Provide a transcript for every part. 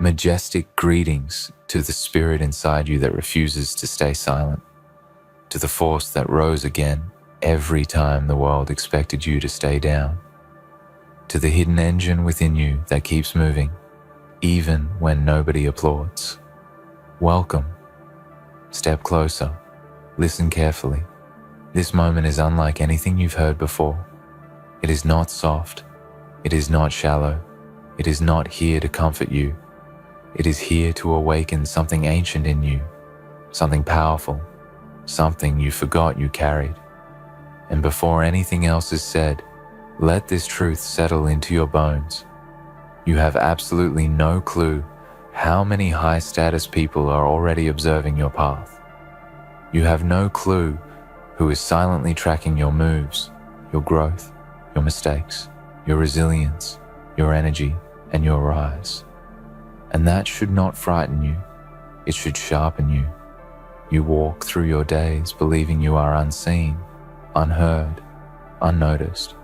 Majestic greetings to the spirit inside you that refuses to stay silent, to the force that rose again every time the world expected you to stay down, to the hidden engine within you that keeps moving, even when nobody applauds. Welcome. Step closer. Listen carefully. This moment is unlike anything you've heard before. It is not soft. It is not shallow. It is not here to comfort you. It is here to awaken something ancient in you, something powerful, something you forgot you carried. And before anything else is said, let this truth settle into your bones. You have absolutely no clue how many high-status people are already observing your path. You have no clue who is silently tracking your moves, your growth, your mistakes, your resilience, your energy, and your rise. And that should not frighten you. It should sharpen you. You walk through your days believing you are unseen, unheard, unnoticed.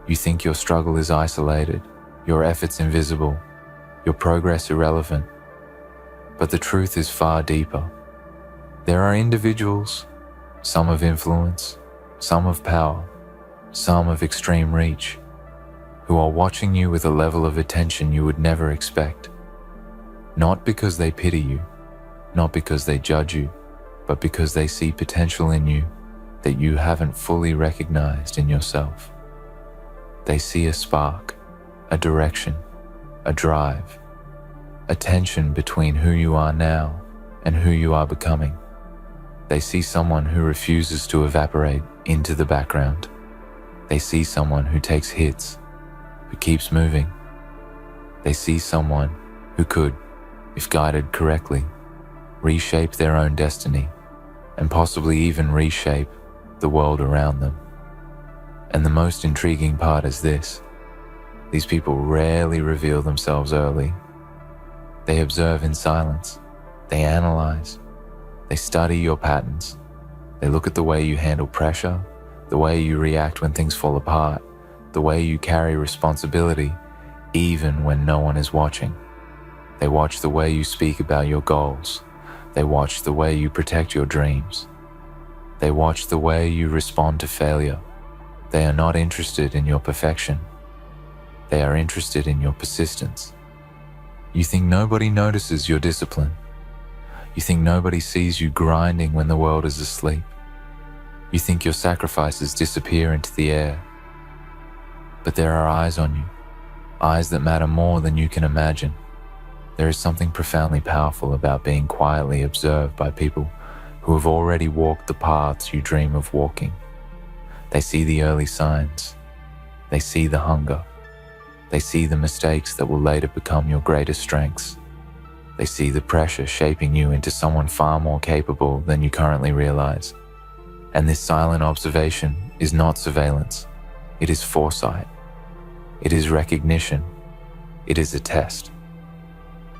You think your struggle is isolated, your efforts invisible, your progress irrelevant. But the truth is far deeper. There are individuals, some of influence, some of power, some of extreme reach, who are watching you with a level of attention you would never expect. Not because they pity you, not because they judge you, but because they see potential in you that you haven't fully recognized in yourself. They see a spark, a direction, a drive, a tension between who you are now and who you are becoming. They see someone who refuses to evaporate into the background. They see someone who takes hits, who keeps moving. They see someone who could, if guided correctly, reshape their own destiny and possibly even reshape the world around them. And the most intriguing part is this: these people rarely reveal themselves early. They observe in silence. They analyze. They study your patterns. They look at the way you handle pressure, the way you react when things fall apart, the way you carry responsibility even when no one is watching. They watch the way you speak about your goals. They watch the way you protect your dreams. They watch the way you respond to failure. They are not interested in your perfection. They are interested in your persistence. You think nobody notices your discipline. You think nobody sees you grinding when the world is asleep. You think your sacrifices disappear into the air. But there are eyes on you, eyes that matter more than you can imagine. There is something profoundly powerful about being quietly observed by people who have already walked the paths you dream of walking. They see the early signs. They see the hunger. They see the mistakes that will later become your greatest strengths. They see the pressure shaping you into someone far more capable than you currently realize. And this silent observation is not surveillance. It is foresight. It is recognition. It is a test.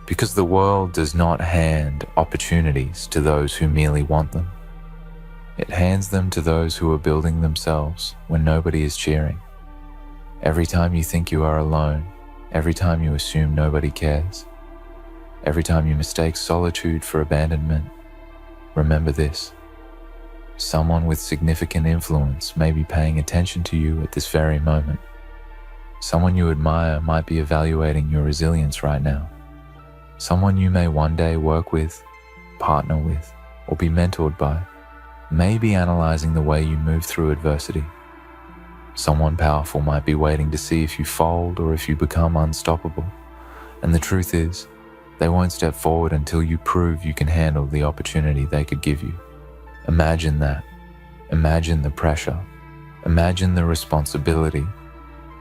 Because the world does not hand opportunities to those who merely want them. It hands them to those who are building themselves when nobody is cheering. Every time you think you are alone, every time you assume nobody cares, every time you mistake solitude for abandonment, remember this: someone with significant influence may be paying attention to you at this very moment. Someone you admire might be evaluating your resilience right now. Someone you may one day work with, partner with, or be mentored by may be analyzing the way you move through adversity. Someone powerful might be waiting to see if you fold or if you become unstoppable. And the truth is, they won't step forward until you prove you can handle the opportunity they could give you. Imagine that. Imagine the pressure. Imagine the responsibility.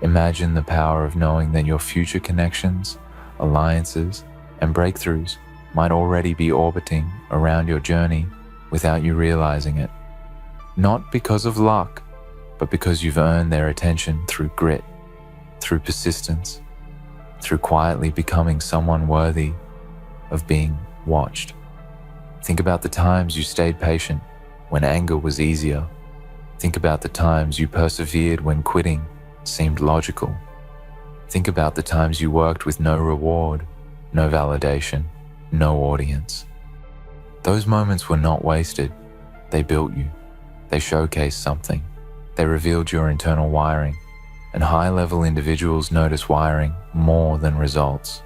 Imagine the power of knowing that your future connections, alliances, and breakthroughs might already be orbiting around your journey without you realizing it. Not because of luck, but because you've earned their attention through grit, through persistence, through quietly becoming someone worthy of being watched. Think about the times you stayed patient when anger was easier. Think about the times you persevered when quitting seemed logical. Think about the times you worked with no reward no validation, no audience. Those moments were not wasted. They built you. They showcased something. They revealed your internal wiring, and high-level individuals notice wiring more than results.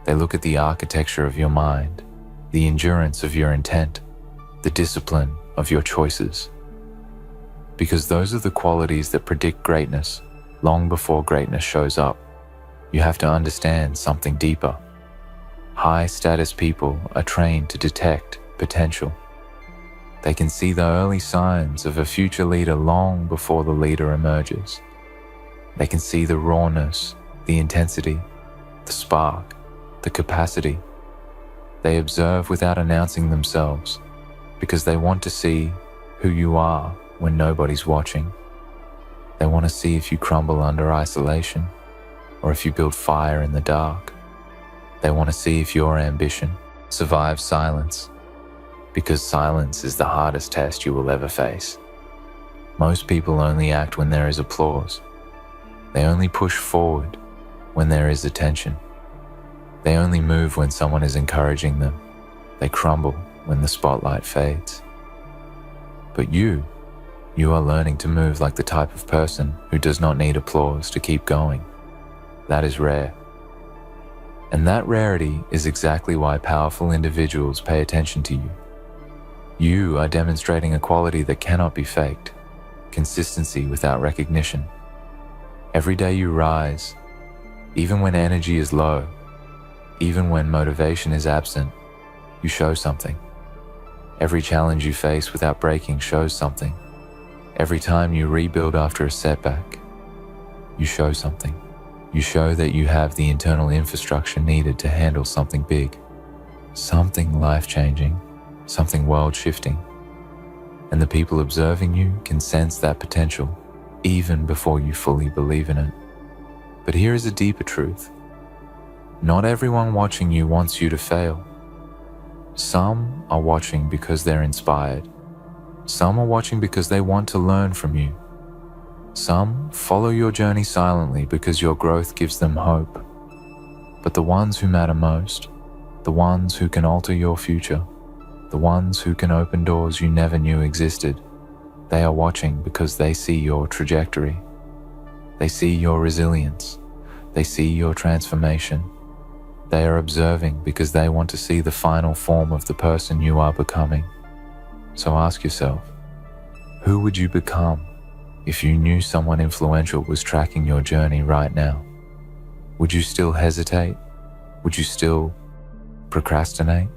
They look at the architecture of your mind, the endurance of your intent, the discipline of your choices. Because those are the qualities that predict greatness long before greatness shows up. You have to understand something deeper. High-status people are trained to detect potential. They can see the early signs of a future leader long before the leader emerges. They can see the rawness, the intensity, the spark, the capacity. They observe without announcing themselves because they want to see who you are when nobody's watching. They want to see if you crumble under isolation or if you build fire in the dark. They want to see if your ambition survives silence, because silence is the hardest test you will ever face. Most people only act when there is applause. They only push forward when there is attention. They only move when someone is encouraging them. They crumble when the spotlight fades. But you are learning to move like the type of person who does not need applause to keep going. That is rare. And that rarity is exactly why powerful individuals pay attention to you. You are demonstrating a quality that cannot be faked, consistency without recognition. Every day you rise, even when energy is low, even when motivation is absent, you show something. Every challenge you face without breaking shows something. Every time you rebuild after a setback, you show something. You show that you have the internal infrastructure needed to handle something big, something life-changing, something world-shifting. And the people observing you can sense that potential even before you fully believe in it. But here is a deeper truth. Not everyone watching you wants you to fail. Some are watching because they're inspired. Some are watching because they want to learn from you. Some follow your journey silently because your growth gives them hope. But the ones who matter most, the ones who can alter your future, the ones who can open doors you never knew existed, they are watching because they see your trajectory. They see your resilience. They see your transformation. They are observing because they want to see the final form of the person you are becoming. So ask yourself, who would you become if you knew someone influential was tracking your journey right now? Would you still hesitate? Would you still procrastinate?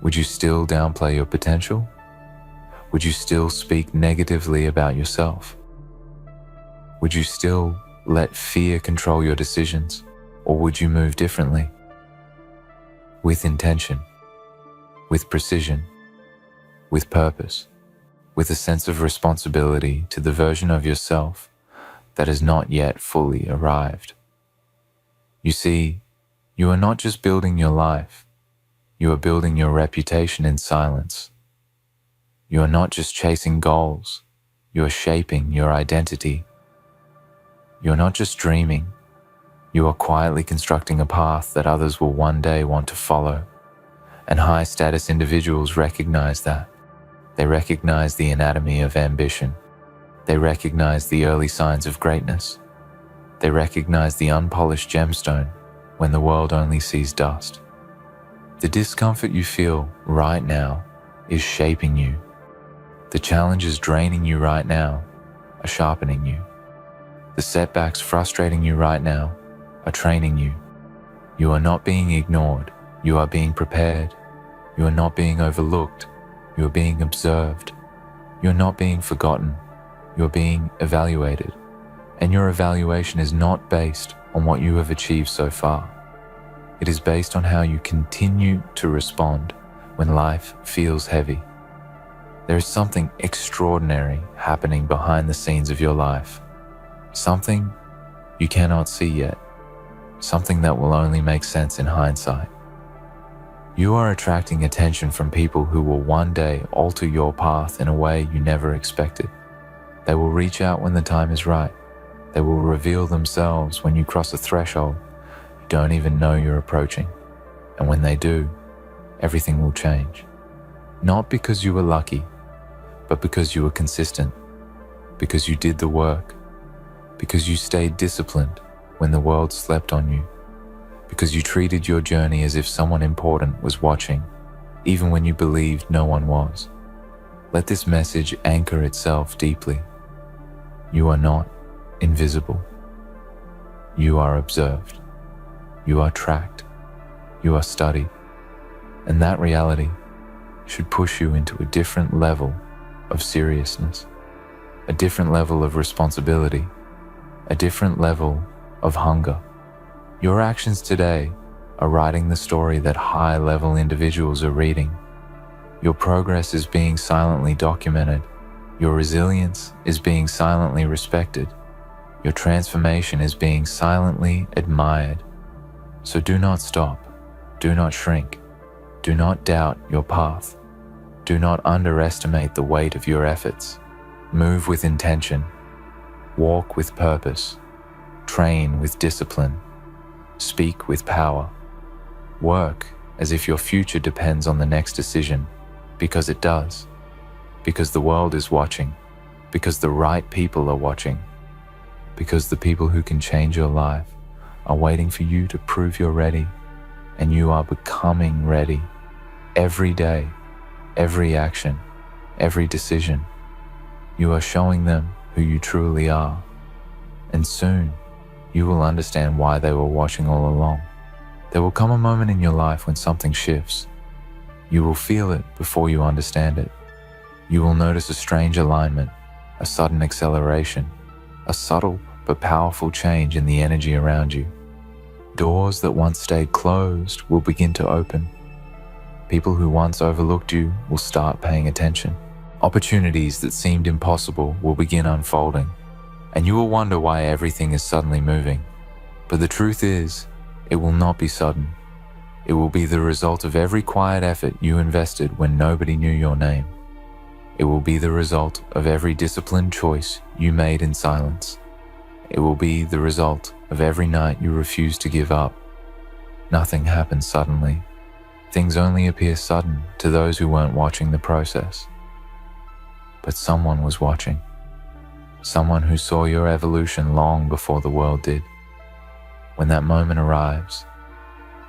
Would you still downplay your potential? Would you still speak negatively about yourself? Would you still let fear control your decisions? Or would you move differently? With intention, with precision, with purpose, with a sense of responsibility to the version of yourself that has not yet fully arrived. You see, you are not just building your life, you are building your reputation in silence. You are not just chasing goals, you are shaping your identity. You are not just dreaming, you are quietly constructing a path that others will one day want to follow. And high-status individuals recognize that. They recognize the anatomy of ambition. They recognize the early signs of greatness. They recognize the unpolished gemstone when the world only sees dust. The discomfort you feel right now is shaping you. The challenges draining you right now are sharpening you. The setbacks frustrating you right now are training you. You are not being ignored. You are being prepared. You are not being overlooked. You are being observed. You are not being forgotten. You are being evaluated. And your evaluation is not based on what you have achieved so far. It is based on how you continue to respond when life feels heavy. There is something extraordinary happening behind the scenes of your life. Something you cannot see yet. Something that will only make sense in hindsight. You are attracting attention from people who will one day alter your path in a way you never expected. They will reach out when the time is right. They will reveal themselves when you cross a threshold. don't even know you're approaching. And when they do, everything will change. Not because you were lucky, but because you were consistent, because you did the work, because you stayed disciplined when the world slept on you, because you treated your journey as if someone important was watching, even when you believed no one was. Let this message anchor itself deeply. You are not invisible. You are observed. You are tracked. You are studied. And that reality should push you into a different level of seriousness, a different level of responsibility, a different level of hunger. Your actions today are writing the story that high-level individuals are reading. Your progress is being silently documented. Your resilience is being silently respected. Your transformation is being silently admired. So do not stop. Do not shrink. Do not doubt your path. Do not underestimate the weight of your efforts. Move with intention. Walk with purpose. Train with discipline. Speak with power. Work as if your future depends on the next decision, because it does. Because the world is watching. Because the right people are watching. Because the people who can change your life are waiting for you to prove you're ready, and you are becoming ready. Every day, every action, every decision, you are showing them who you truly are. And soon, you will understand why they were watching all along. There will come a moment in your life when something shifts. You will feel it before you understand it. You will notice a strange alignment, a sudden acceleration, a subtle but powerful change in the energy around you. Doors that once stayed closed will begin to open. People who once overlooked you will start paying attention. Opportunities that seemed impossible will begin unfolding, and you will wonder why everything is suddenly moving. But the truth is, it will not be sudden. It will be the result of every quiet effort you invested when nobody knew your name. It will be the result of every disciplined choice you made in silence. It will be the result of every night you refused to give up. Nothing happens suddenly. Things only appear sudden to those who weren't watching the process. But someone was watching. Someone who saw your evolution long before the world did. When that moment arrives,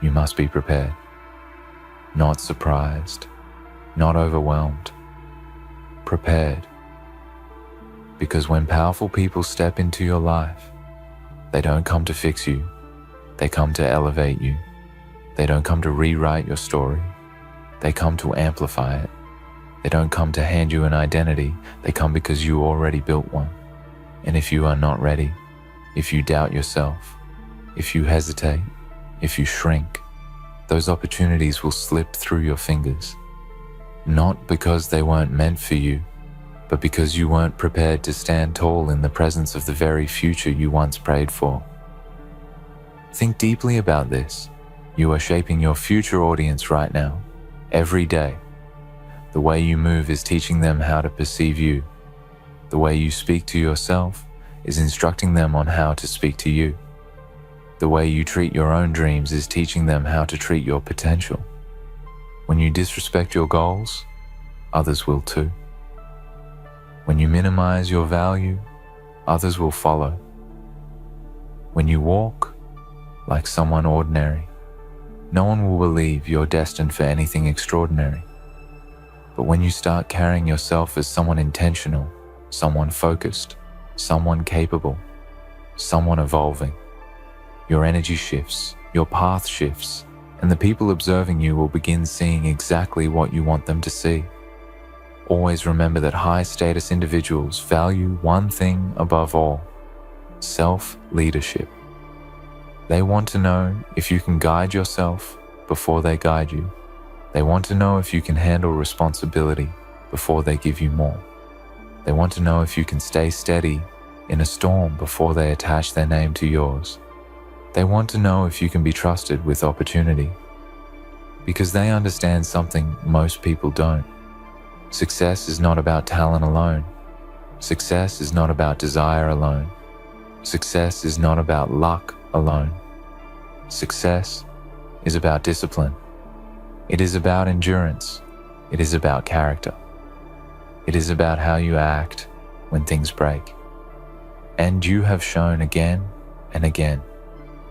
you must be prepared. Not surprised, not overwhelmed. Prepared. Because when powerful people step into your life, they don't come to fix you. They come to elevate you. They don't come to rewrite your story. They come to amplify it. They don't come to hand you an identity. They come because you already built one. And if you are not ready, if you doubt yourself, if you hesitate, if you shrink, those opportunities will slip through your fingers. Not because they weren't meant for you, but because you weren't prepared to stand tall in the presence of the very future you once prayed for. Think deeply about this. You are shaping your future audience right now, every day. The way you move is teaching them how to perceive you. The way you speak to yourself is instructing them on how to speak to you. The way you treat your own dreams is teaching them how to treat your potential. When you disrespect your goals, others will too. When you minimize your value, others will follow. When you walk like someone ordinary, no one will believe you're destined for anything extraordinary. But when you start carrying yourself as someone intentional, someone focused, someone capable, someone evolving, your energy shifts, your path shifts, and the people observing you will begin seeing exactly what you want them to see. Always remember that high-status individuals value one thing above all: self-leadership. They want to know if you can guide yourself before they guide you. They want to know if you can handle responsibility before they give you more. They want to know if you can stay steady in a storm before they attach their name to yours. They want to know if you can be trusted with opportunity, because they understand something most people don't. Success is not about talent alone. Success is not about desire alone. Success is not about luck alone. Success is about discipline. It is about endurance. It is about character. It is about how you act when things break. And you have shown again and again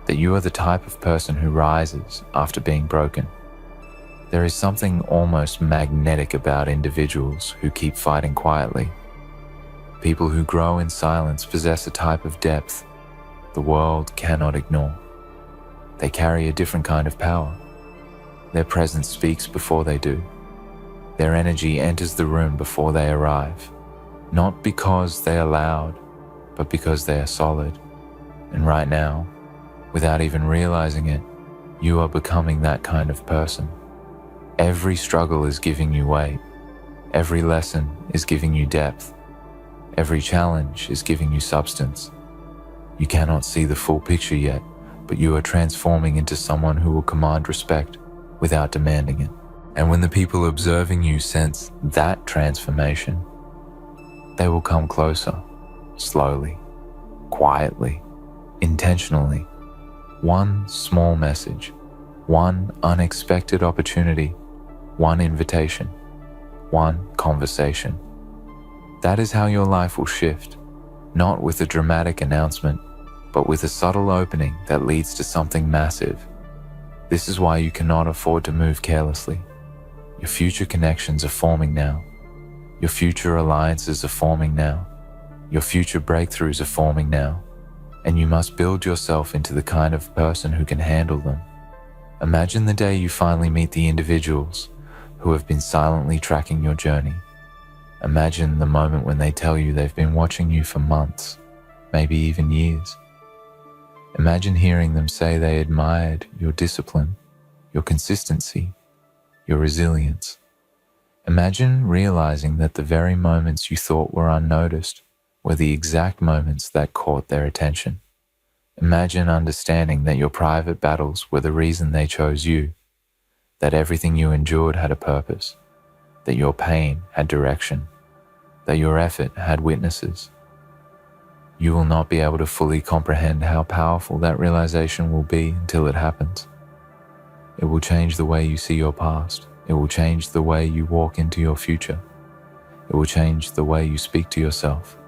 that you are the type of person who rises after being broken. There is something almost magnetic about individuals who keep fighting quietly. People who grow in silence possess a type of depth the world cannot ignore. They carry a different kind of power. Their presence speaks before they do. Their energy enters the room before they arrive, not because they are loud, but because they are solid. And right now, without even realizing it, you are becoming that kind of person. Every struggle is giving you weight. Every lesson is giving you depth. Every challenge is giving you substance. You cannot see the full picture yet, but you are transforming into someone who will command respect without demanding it. And when the people observing you sense that transformation, they will come closer, slowly, quietly, intentionally. One small message, one unexpected opportunity, one invitation, one conversation. That is how your life will shift, not with a dramatic announcement, but with a subtle opening that leads to something massive. This is why you cannot afford to move carelessly. Your future connections are forming now. Your future alliances are forming now. Your future breakthroughs are forming now. And you must build yourself into the kind of person who can handle them. Imagine the day you finally meet the individuals who have been silently tracking your journey. Imagine the moment when they tell you they've been watching you for months, maybe even years. Imagine hearing them say they admired your discipline, your consistency, your resilience. Imagine realizing that the very moments you thought were unnoticed were the exact moments that caught their attention. Imagine understanding that your private battles were the reason they chose you, that everything you endured had a purpose, that your pain had direction, that your effort had witnesses. You will not be able to fully comprehend how powerful that realization will be until it happens. It will change the way you see your past. It will change the way you walk into your future. It will change the way you speak to yourself.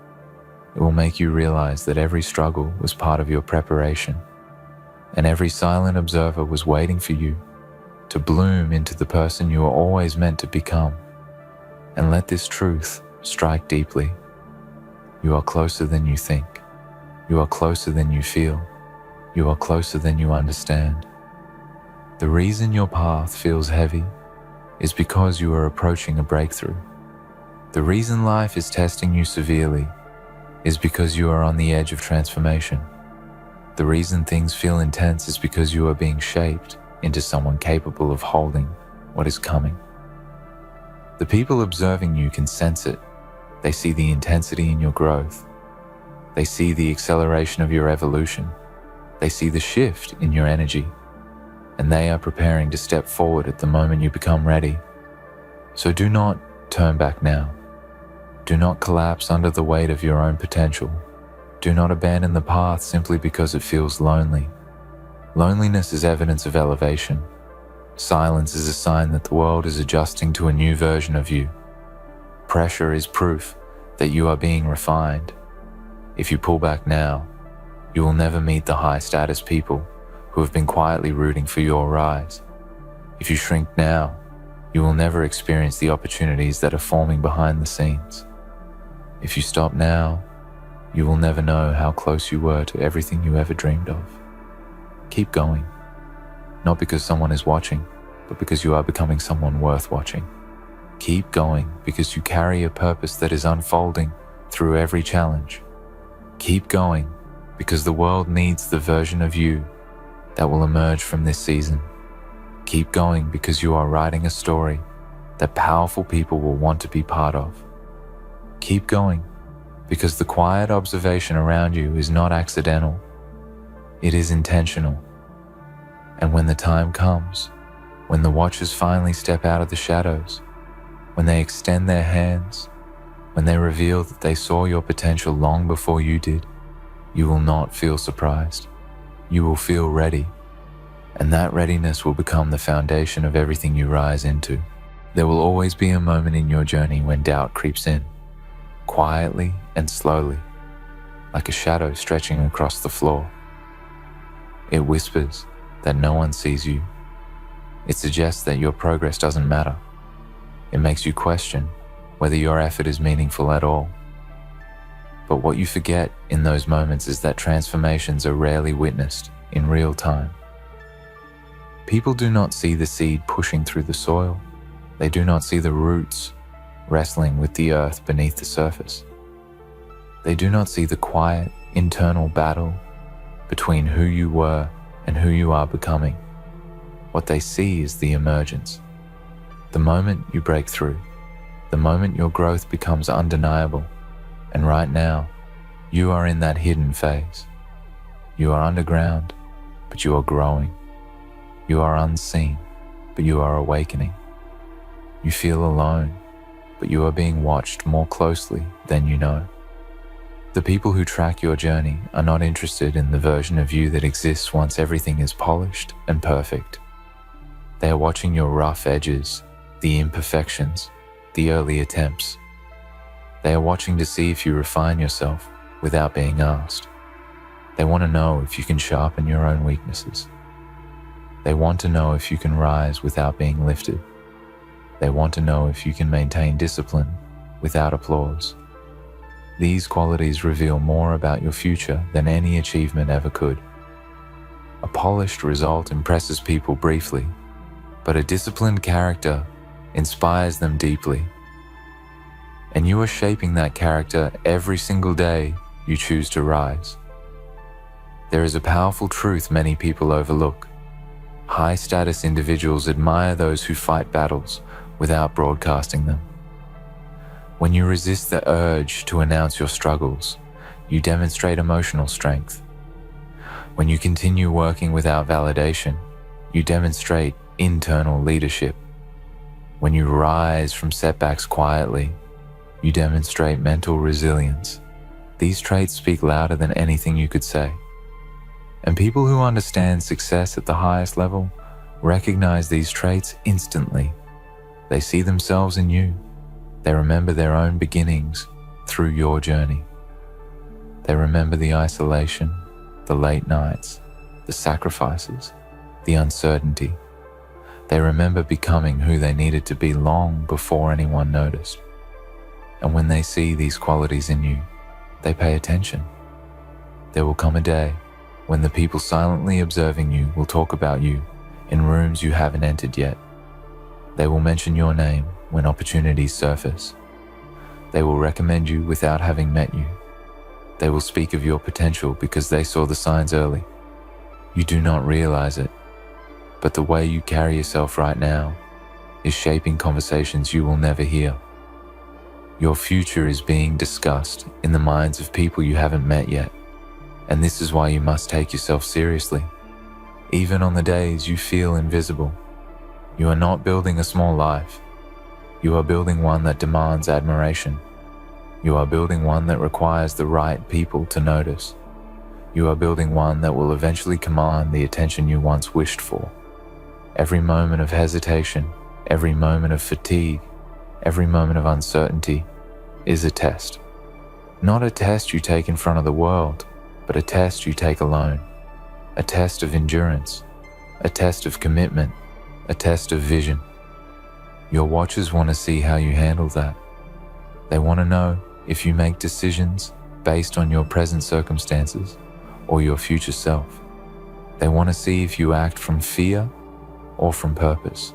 It will make you realize that every struggle was part of your preparation, and every silent observer was waiting for you to bloom into the person you were always meant to become. And let this truth strike deeply. You are closer than you think. You are closer than you feel. You are closer than you understand. The reason your path feels heavy is because you are approaching a breakthrough. The reason life is testing you severely is because you are on the edge of transformation. The reason things feel intense is because you are being shaped into someone capable of holding what is coming. The people observing you can sense it. They see the intensity in your growth. They see the acceleration of your evolution. They see the shift in your energy. And they are preparing to step forward at the moment you become ready. So do not turn back now. Do not collapse under the weight of your own potential. Do not abandon the path simply because it feels lonely. Loneliness is evidence of elevation. Silence is a sign that the world is adjusting to a new version of you. Pressure is proof that you are being refined. If you pull back now, you will never meet the high-status people who have been quietly rooting for your rise. If you shrink now, you will never experience the opportunities that are forming behind the scenes. If you stop now, you will never know how close you were to everything you ever dreamed of. Keep going, not because someone is watching, but because you are becoming someone worth watching. Keep going because you carry a purpose that is unfolding through every challenge. Keep going because the world needs the version of you that will emerge from this season. Keep going because you are writing a story that powerful people will want to be part of. Keep going because the quiet observation around you is not accidental. It is intentional. And when the time comes, when the watchers finally step out of the shadows, when they extend their hands, when they reveal that they saw your potential long before you did, you will not feel surprised. You will feel ready. And that readiness will become the foundation of everything you rise into. There will always be a moment in your journey when doubt creeps in, quietly and slowly, like a shadow stretching across the floor. It whispers that no one sees you. It suggests that your progress doesn't matter. It makes you question whether your effort is meaningful at all. But what you forget in those moments is that transformations are rarely witnessed in real time. People do not see the seed pushing through the soil. They do not see the roots wrestling with the earth beneath the surface. They do not see the quiet internal battle between who you were and who you are becoming. What they see is the emergence. The moment you break through, the moment your growth becomes undeniable. And right now, you are in that hidden phase. You are underground, but you are growing. You are unseen, but you are awakening. You feel alone, but you are being watched more closely than you know. The people who track your journey are not interested in the version of you that exists once everything is polished and perfect. They are watching your rough edges, the imperfections, the early attempts. They are watching to see if you refine yourself without being asked. They want to know if you can sharpen your own weaknesses. They want to know if you can rise without being lifted. They want to know if you can maintain discipline without applause. These qualities reveal more about your future than any achievement ever could. A polished result impresses people briefly, but a disciplined character inspires them deeply. And you are shaping that character every single day you choose to rise. There is a powerful truth many people overlook. High-status individuals admire those who fight battles without broadcasting them. When you resist the urge to announce your struggles, you demonstrate emotional strength. When you continue working without validation, you demonstrate internal leadership. When you rise from setbacks quietly, you demonstrate mental resilience. These traits speak louder than anything you could say. And people who understand success at the highest level recognize these traits instantly. They see themselves in you. They remember their own beginnings through your journey. They remember the isolation, the late nights, the sacrifices, the uncertainty. They remember becoming who they needed to be long before anyone noticed. And when they see these qualities in you, they pay attention. There will come a day when the people silently observing you will talk about you in rooms you haven't entered yet. They will mention your name when opportunities surface. They will recommend you without having met you. They will speak of your potential because they saw the signs early. You do not realize it, but the way you carry yourself right now is shaping conversations you will never hear. Your future is being discussed in the minds of people you haven't met yet, and this is why you must take yourself seriously. Even on the days you feel invisible, you are not building a small life. You are building one that demands admiration. You are building one that requires the right people to notice. You are building one that will eventually command the attention you once wished for. Every moment of hesitation, every moment of fatigue, every moment of uncertainty is a test. Not a test you take in front of the world, but a test you take alone. A test of endurance, a test of commitment, a test of vision. Your watchers want to see how you handle that. They want to know if you make decisions based on your present circumstances or your future self. They want to see if you act from fear or from purpose.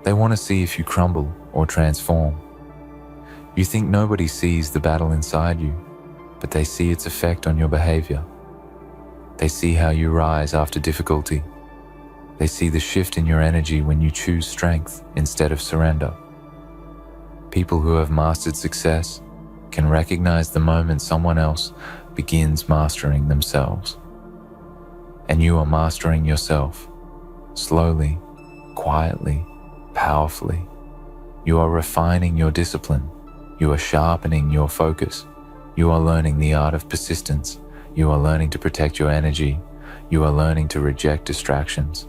They want to see if you crumble or transform. You think nobody sees the battle inside you, but they see its effect on your behavior. They see how you rise after difficulty. They see the shift in your energy when you choose strength instead of surrender. People who have mastered success can recognize the moment someone else begins mastering themselves. And you are mastering yourself, slowly, quietly, powerfully. You are refining your discipline. You are sharpening your focus. You are learning the art of persistence. You are learning to protect your energy. You are learning to reject distractions.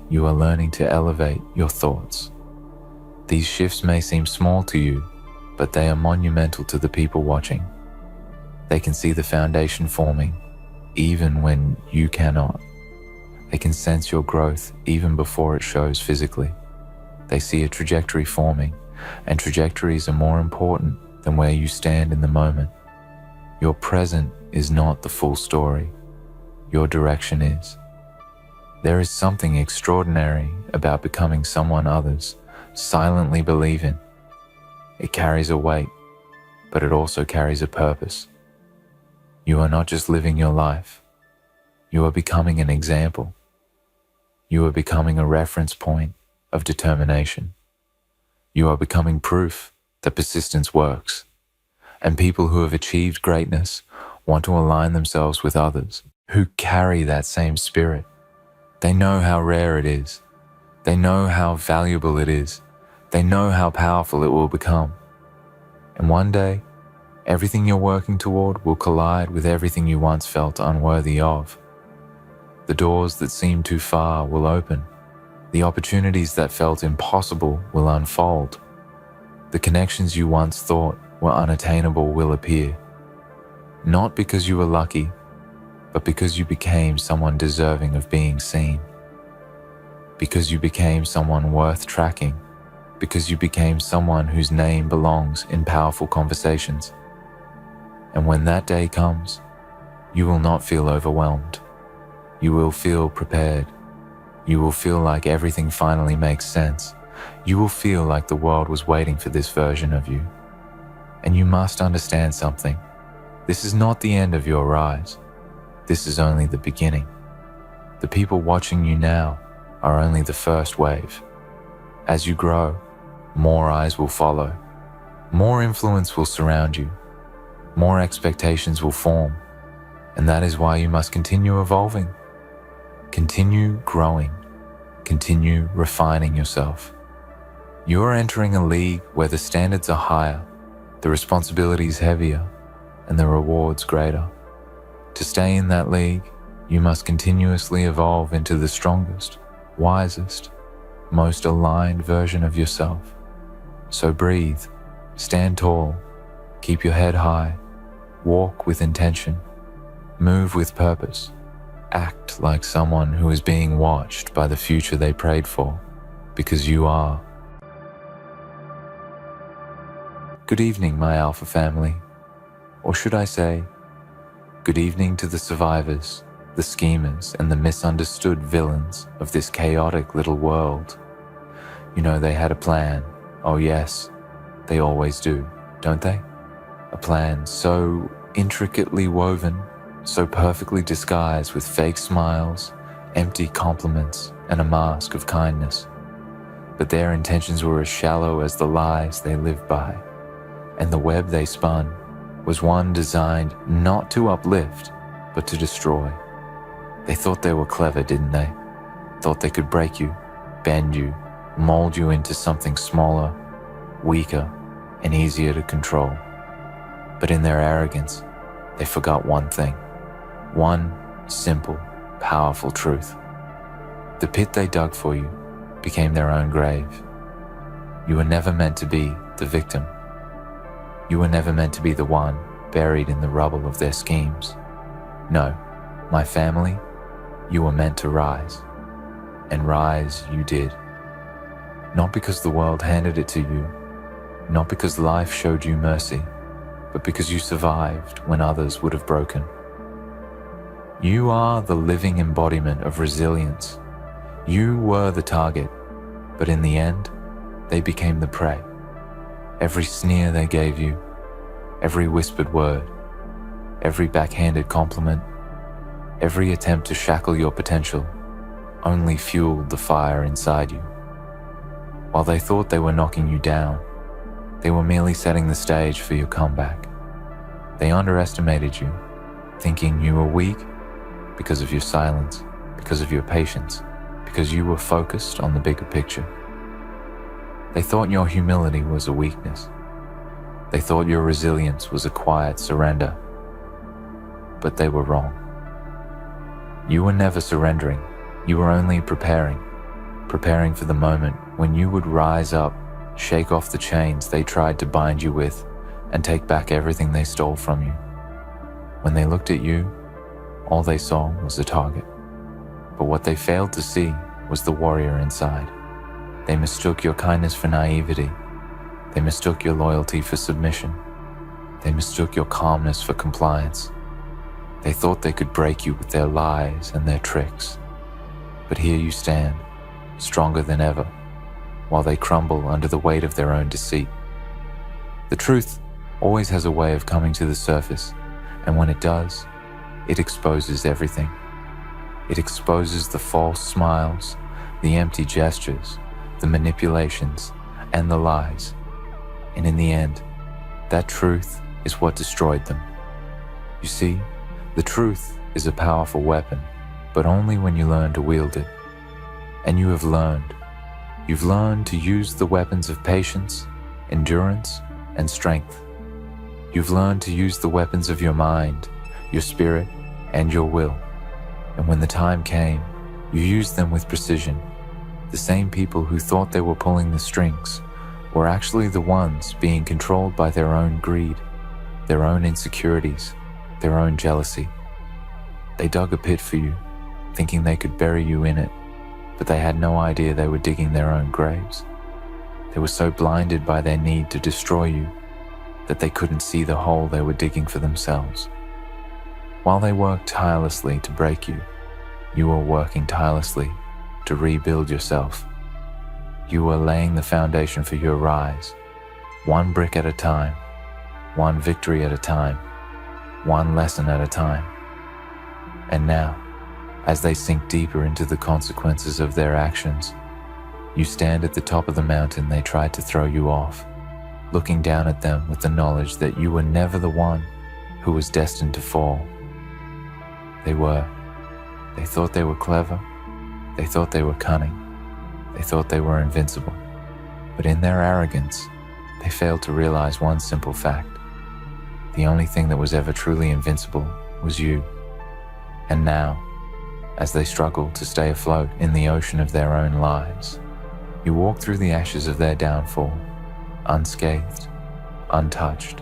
You are learning to elevate your thoughts. These shifts may seem small to you, but they are monumental to the people watching. They can see the foundation forming, even when you cannot. They can sense your growth even before it shows physically. They see a trajectory forming, and trajectories are more important than where you stand in the moment. Your present is not the full story. Your direction is. There is something extraordinary about becoming someone others silently believe in. It carries a weight, but it also carries a purpose. You are not just living your life. You are becoming an example. You are becoming a reference point of determination. You are becoming proof that persistence works. And people who have achieved greatness want to align themselves with others who carry that same spirit. They know how rare it is. They know how valuable it is. They know how powerful it will become. And one day, everything you're working toward will collide with everything you once felt unworthy of. The doors that seemed too far will open. The opportunities that felt impossible will unfold. The connections you once thought were unattainable will appear. Not because you were lucky, but because you became someone deserving of being seen. Because you became someone worth tracking. Because you became someone whose name belongs in powerful conversations. And when that day comes, you will not feel overwhelmed. You will feel prepared. You will feel like everything finally makes sense. You will feel like the world was waiting for this version of you. And you must understand something. This is not the end of your rise. This is only the beginning. The people watching you now are only the first wave. As you grow, more eyes will follow. More influence will surround you. More expectations will form. And that is why you must continue evolving. Continue growing. Continue refining yourself. You are entering a league where the standards are higher, the responsibilities heavier, and the rewards greater. To stay in that league, you must continuously evolve into the strongest, wisest, most aligned version of yourself. So breathe, stand tall, keep your head high, walk with intention, move with purpose, act like someone who is being watched by the future they prayed for, because you are. Good evening, my Alpha family. Or should I say, good evening to the survivors, the schemers, and the misunderstood villains of this chaotic little world. You know, they had a plan. Oh yes, they always do, don't they? A plan so intricately woven, so perfectly disguised with fake smiles, empty compliments, and a mask of kindness. But their intentions were as shallow as the lies they lived by, and the web they spun was one designed not to uplift, but to destroy. They thought they were clever, didn't they? Thought they could break you, bend you, mold you into something smaller, weaker, and easier to control. But in their arrogance, they forgot one thing. One simple, powerful truth. The pit they dug for you became their own grave. You were never meant to be the victim. You were never meant to be the one buried in the rubble of their schemes. No, my family, you were meant to rise. And rise you did. Not because the world handed it to you, not because life showed you mercy, but because you survived when others would have broken. You are the living embodiment of resilience. You were the target, but in the end, they became the prey. Every sneer they gave you, every whispered word, every backhanded compliment, every attempt to shackle your potential only fueled the fire inside you. While they thought they were knocking you down, they were merely setting the stage for your comeback. They underestimated you, thinking you were weak because of your silence, because of your patience, because you were focused on the bigger picture. They thought your humility was a weakness. They thought your resilience was a quiet surrender. But they were wrong. You were never surrendering. You were only preparing for the moment when you would rise up, shake off the chains they tried to bind you with, and take back everything they stole from you. When they looked at you, all they saw was a target. But what they failed to see was the warrior inside. They mistook your kindness for naivety. They mistook your loyalty for submission. They mistook your calmness for compliance. They thought they could break you with their lies and their tricks. But here you stand, stronger than ever, while they crumble under the weight of their own deceit. The truth always has a way of coming to the surface, and when it does, it exposes everything. It exposes the false smiles, the empty gestures, the manipulations, and the lies. And in the end, that truth is what destroyed them. You see, the truth is a powerful weapon, but only when you learn to wield it. And you have learned. You've learned to use the weapons of patience, endurance, and strength. You've learned to use the weapons of your mind, your spirit, and your will. And when the time came, you used them with precision. The same people who thought they were pulling the strings were actually the ones being controlled by their own greed, their own insecurities, their own jealousy. They dug a pit for you, thinking they could bury you in it, but they had no idea they were digging their own graves. They were so blinded by their need to destroy you that they couldn't see the hole they were digging for themselves. While they worked tirelessly to break you, you were working tirelessly to rebuild yourself. You were laying the foundation for your rise, one brick at a time, one victory at a time, one lesson at a time. And now, as they sink deeper into the consequences of their actions, you stand at the top of the mountain they tried to throw you off, looking down at them with the knowledge that you were never the one who was destined to fall. They were. They thought they were clever. They thought they were cunning. They thought they were invincible. But in their arrogance, they failed to realize one simple fact. The only thing that was ever truly invincible was you. And now, as they struggle to stay afloat in the ocean of their own lives, you walk through the ashes of their downfall, unscathed, untouched,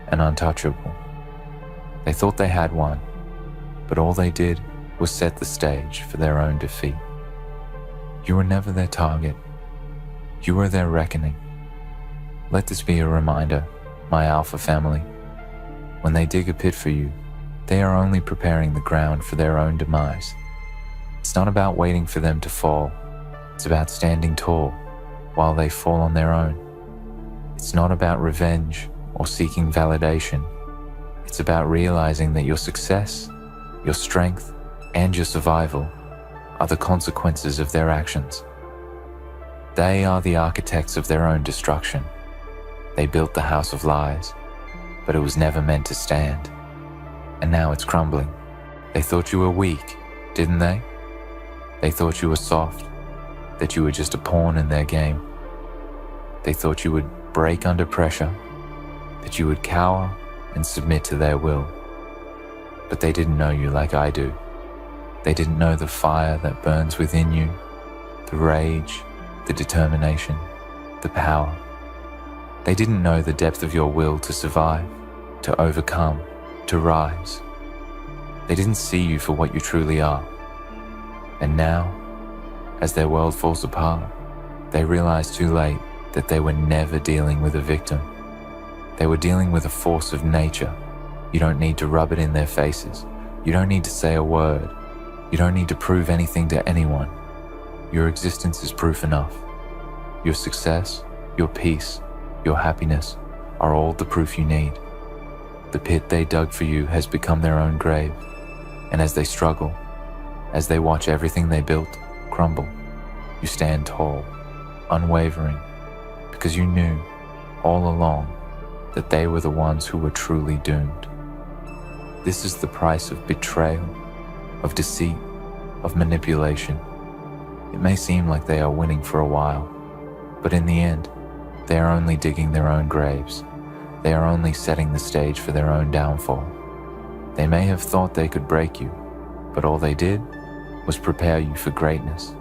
and untouchable. They thought they had won, but all they did was set the stage for their own defeat. You were never their target. You were their reckoning. Let this be a reminder, my Alpha family. When they dig a pit for you, they are only preparing the ground for their own demise. It's not about waiting for them to fall. It's about standing tall while they fall on their own. It's not about revenge or seeking validation. It's about realizing that your success, your strength, and your survival are the consequences of their actions. They are the architects of their own destruction. They built the house of lies, but it was never meant to stand. And now it's crumbling. They thought you were weak, didn't they? They thought you were soft, that you were just a pawn in their game. They thought you would break under pressure, that you would cower and submit to their will. But they didn't know you like I do. They didn't know the fire that burns within you, the rage, the determination, the power. They didn't know the depth of your will to survive, to overcome, to rise. They didn't see you for what you truly are. And now, as their world falls apart, they realize too late that they were never dealing with a victim. They were dealing with a force of nature. You don't need to rub it in their faces. You don't need to say a word. You don't need to prove anything to anyone. Your existence is proof enough. Your success, your peace, your happiness are all the proof you need. The pit they dug for you has become their own grave. And as they struggle, as they watch everything they built crumble, you stand tall, unwavering, because you knew all along that they were the ones who were truly doomed. This is the price of betrayal, of deceit, of manipulation. It may seem like they are winning for a while, but in the end, they are only digging their own graves. They are only setting the stage for their own downfall. They may have thought they could break you, but all they did was prepare you for greatness.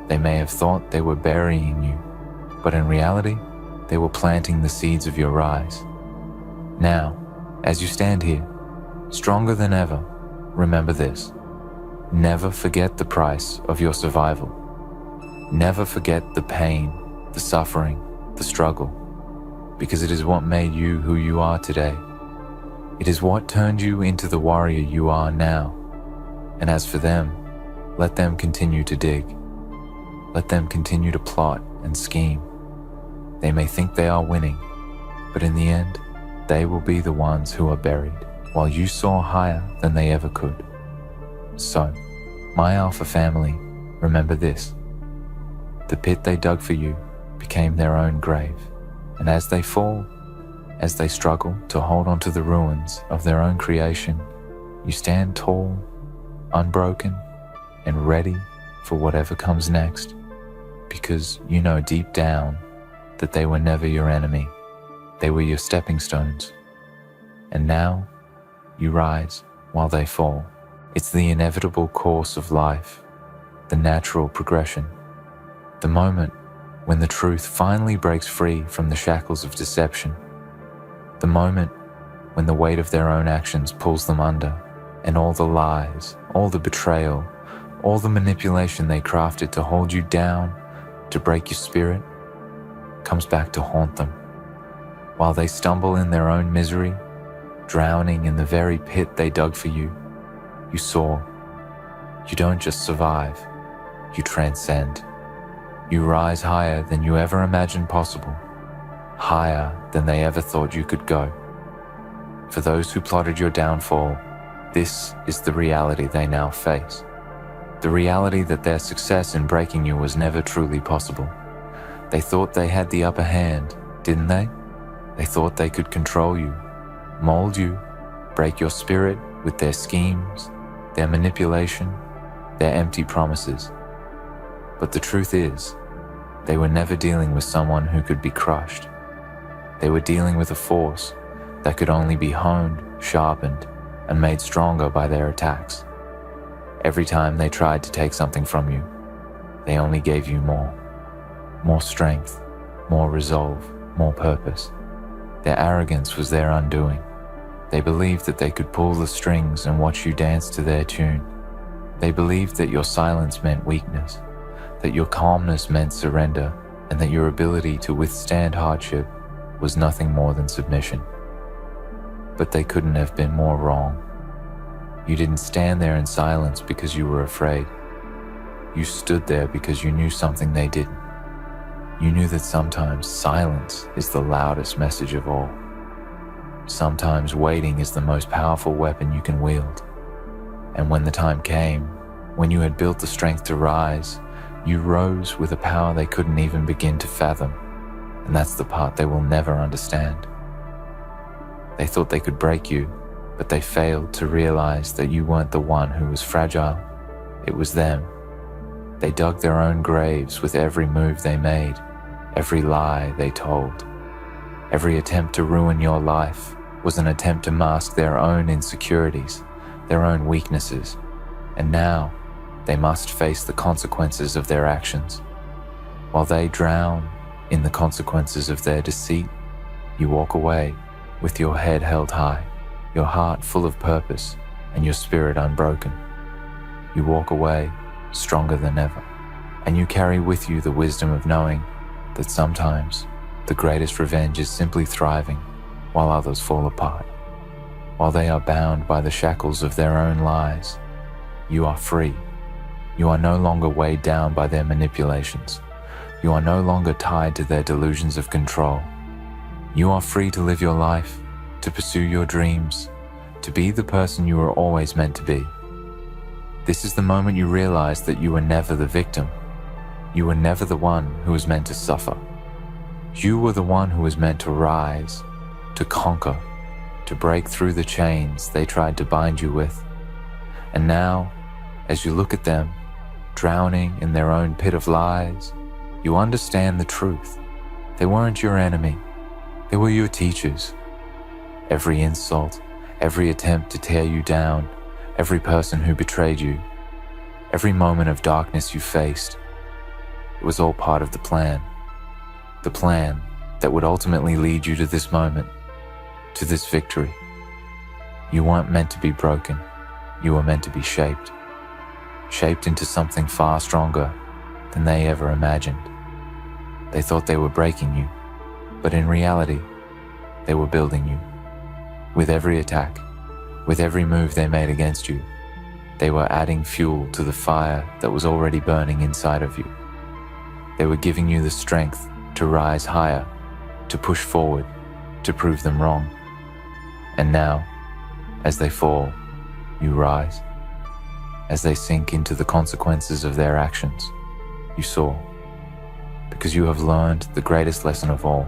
They may have thought they were burying you, but in reality, they were planting the seeds of your rise. Now, as you stand here, stronger than ever, remember this. Never forget the price of your survival. Never forget the pain, the suffering, the struggle, because it is what made you who you are today. It is what turned you into the warrior you are now. And as for them, let them continue to dig. Let them continue to plot and scheme. They may think they are winning, but in the end, they will be the ones who are buried, while you soar higher than they ever could. So, my Alpha family, remember this. The pit they dug for you became their own grave, and as they fall, as they struggle to hold on to the ruins of their own creation, you stand tall, unbroken, and ready for whatever comes next, because you know deep down that they were never your enemy. They were your stepping stones. And now, you rise while they fall. It's the inevitable course of life, the natural progression, the moment when the truth finally breaks free from the shackles of deception, the moment when the weight of their own actions pulls them under, and all the lies, all the betrayal, all the manipulation they crafted to hold you down, to break your spirit, comes back to haunt them. While they stumble in their own misery, drowning in the very pit they dug for you, you soar. You don't just survive, you transcend. You rise higher than you ever imagined possible, higher than they ever thought you could go. For those who plotted your downfall, this is the reality they now face. The reality that their success in breaking you was never truly possible. They thought they had the upper hand, didn't they? They thought they could control you, mold you, break your spirit with their schemes, their manipulation, their empty promises. But the truth is, they were never dealing with someone who could be crushed. They were dealing with a force that could only be honed, sharpened, and made stronger by their attacks. Every time they tried to take something from you, they only gave you more strength, more resolve, more purpose. Their arrogance was their undoing. They believed that they could pull the strings and watch you dance to their tune. They believed that your silence meant weakness, that your calmness meant surrender, and that your ability to withstand hardship was nothing more than submission. But they couldn't have been more wrong. You didn't stand there in silence because you were afraid. You stood there because you knew something they didn't. You knew that sometimes silence is the loudest message of all. Sometimes waiting is the most powerful weapon you can wield. And when the time came, when you had built the strength to rise, you rose with a power they couldn't even begin to fathom. And that's the part they will never understand. They thought they could break you, but they failed to realize that you weren't the one who was fragile. It was them. They dug their own graves with every move they made, every lie they told. Every attempt to ruin your life was an attempt to mask their own insecurities, their own weaknesses, and now they must face the consequences of their actions. While they drown in the consequences of their deceit, you walk away with your head held high, your heart full of purpose, and your spirit unbroken. You walk away stronger than ever, and you carry with you the wisdom of knowing that sometimes the greatest revenge is simply thriving while others fall apart. While they are bound by the shackles of their own lies, you are free. You are no longer weighed down by their manipulations. You are no longer tied to their delusions of control. You are free to live your life, to pursue your dreams, to be the person you were always meant to be. This is the moment you realize that you were never the victim. You were never the one who was meant to suffer. You were the one who was meant to rise, to conquer, to break through the chains they tried to bind you with. And now, as you look at them, drowning in their own pit of lies, you understand the truth. They weren't your enemy. They were your teachers. Every insult, every attempt to tear you down, every person who betrayed you, every moment of darkness you faced. It was all part of the plan that would ultimately lead you to this moment, to this victory. You weren't meant to be broken, you were meant to be shaped into something far stronger than they ever imagined. They thought they were breaking you, but in reality, they were building you. With every attack, with every move they made against you, they were adding fuel to the fire that was already burning inside of you. They were giving you the strength to rise higher, to push forward, to prove them wrong. And now, as they fall, you rise. As they sink into the consequences of their actions, you soar. Because you have learned the greatest lesson of all.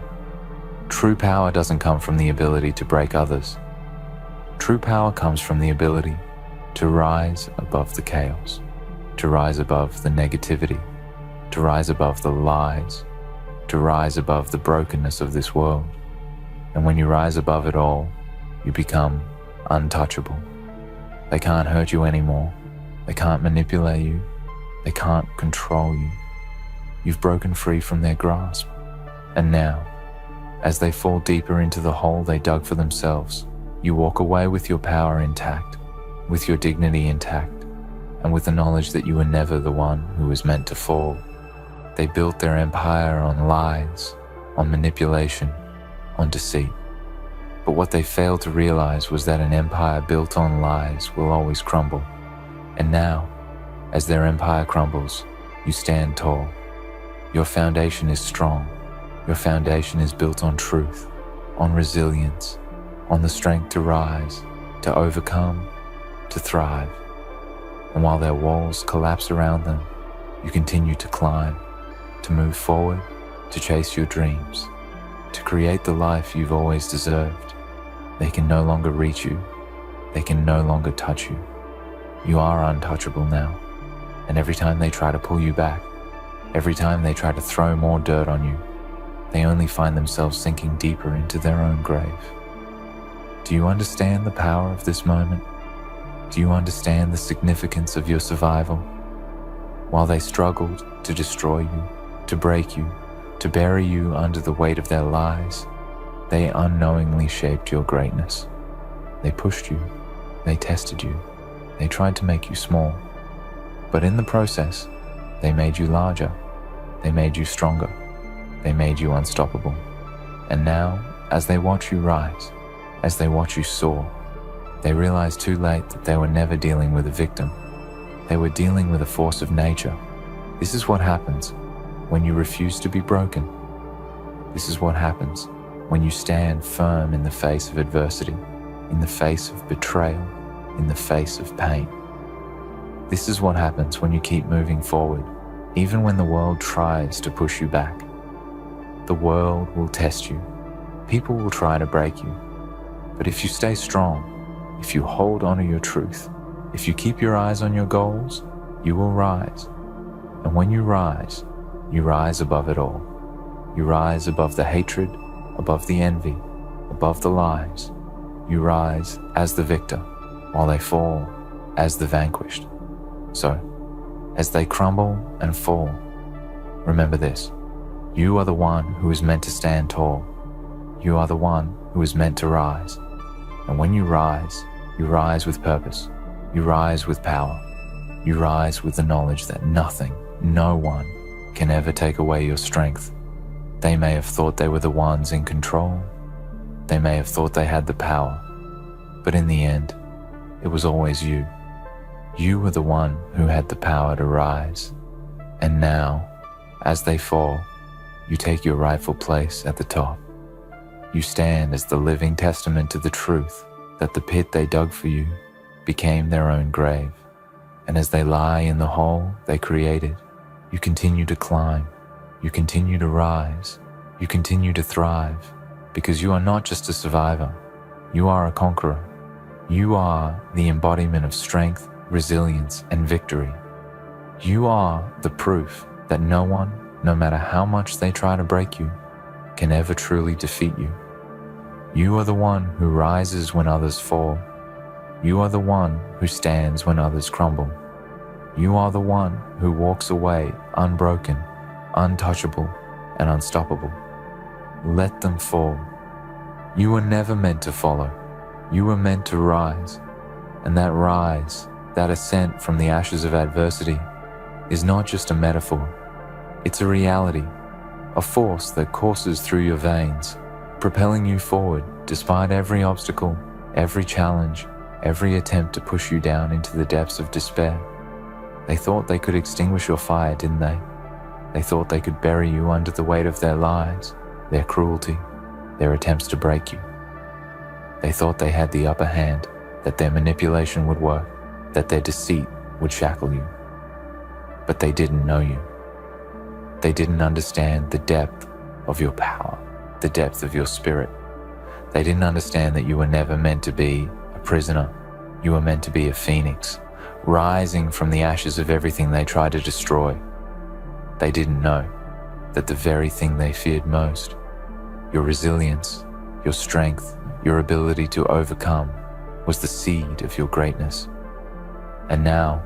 True power doesn't come from the ability to break others. True power comes from the ability to rise above the chaos, to rise above the negativity, to rise above the lies, to rise above the brokenness of this world. And when you rise above it all, you become untouchable. They can't hurt you anymore. They can't manipulate you. They can't control you. You've broken free from their grasp. And now, as they fall deeper into the hole they dug for themselves, you walk away with your power intact, with your dignity intact, and with the knowledge that you were never the one who was meant to fall. They built their empire on lies, on manipulation, on deceit. But what they failed to realize was that an empire built on lies will always crumble. And now, as their empire crumbles, you stand tall. Your foundation is strong. Your foundation is built on truth, on resilience, on the strength to rise, to overcome, to thrive. And while their walls collapse around them, you continue to climb, to move forward, to chase your dreams, to create the life you've always deserved. They can no longer reach you. They can no longer touch you. You are untouchable now. And every time they try to pull you back, every time they try to throw more dirt on you, they only find themselves sinking deeper into their own grave. Do you understand the power of this moment? Do you understand the significance of your survival? While they struggled to destroy you, to break you, to bury you under the weight of their lies, they unknowingly shaped your greatness. They pushed you, they tested you, they tried to make you small. But in the process, they made you larger, they made you stronger, they made you unstoppable. And now, as they watch you rise, as they watch you soar, they realize too late that they were never dealing with a victim. They were dealing with a force of nature. This is what happens when you refuse to be broken. This is what happens when you stand firm in the face of adversity, in the face of betrayal, in the face of pain. This is what happens when you keep moving forward, even when the world tries to push you back. The world will test you. People will try to break you. But if you stay strong, if you hold on to your truth, if you keep your eyes on your goals, you will rise. And when you rise above it all. You rise above the hatred, above the envy, above the lies. You rise as the victor, while they fall as the vanquished. So, as they crumble and fall, remember this: you are the one who is meant to stand tall. You are the one who is meant to rise. And when you rise with purpose. You rise with power. You rise with the knowledge that nothing, no one, can ever take away your strength. They may have thought they were the ones in control. They may have thought they had the power. But in the end, it was always you. You were the one who had the power to rise. And now, as they fall, you take your rightful place at the top. You stand as the living testament to the truth that the pit they dug for you became their own grave. And as they lie in the hole they created, you continue to climb, you continue to rise, you continue to thrive, because you are not just a survivor, you are a conqueror. You are the embodiment of strength, resilience, and victory. You are the proof that no one, no matter how much they try to break you, can ever truly defeat you. You are the one who rises when others fall. You are the one who stands when others crumble. You are the one who walks away unbroken, untouchable, and unstoppable. Let them fall. You were never meant to follow. You were meant to rise. And that rise, that ascent from the ashes of adversity, is not just a metaphor. It's a reality, a force that courses through your veins, propelling you forward despite every obstacle, every challenge, every attempt to push you down into the depths of despair. They thought they could extinguish your fire, didn't they? They thought they could bury you under the weight of their lies, their cruelty, their attempts to break you. They thought they had the upper hand, that their manipulation would work, that their deceit would shackle you. But they didn't know you. They didn't understand the depth of your power, the depth of your spirit. They didn't understand that you were never meant to be a prisoner. You were meant to be a phoenix, rising from the ashes of everything they tried to destroy. They didn't know that the very thing they feared most, your resilience, your strength, your ability to overcome, was the seed of your greatness. And now,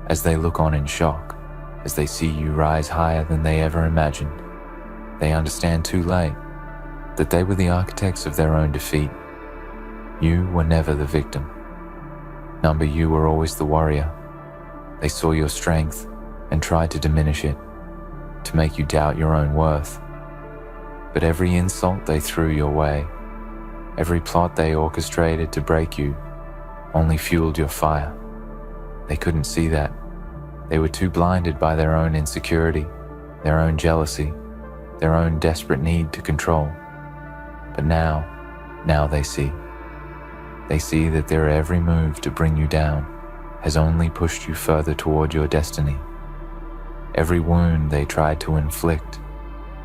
as they look on in shock, as they see you rise higher than they ever imagined, they understand too late that they were the architects of their own defeat. You were never the victim. Number, you were always the warrior. They saw your strength and tried to diminish it, to make you doubt your own worth. But every insult they threw your way, every plot they orchestrated to break you, only fueled your fire. They couldn't see that. They were too blinded by their own insecurity, their own jealousy, their own desperate need to control. But now they see. They see that their every move to bring you down has only pushed you further toward your destiny. Every wound they tried to inflict,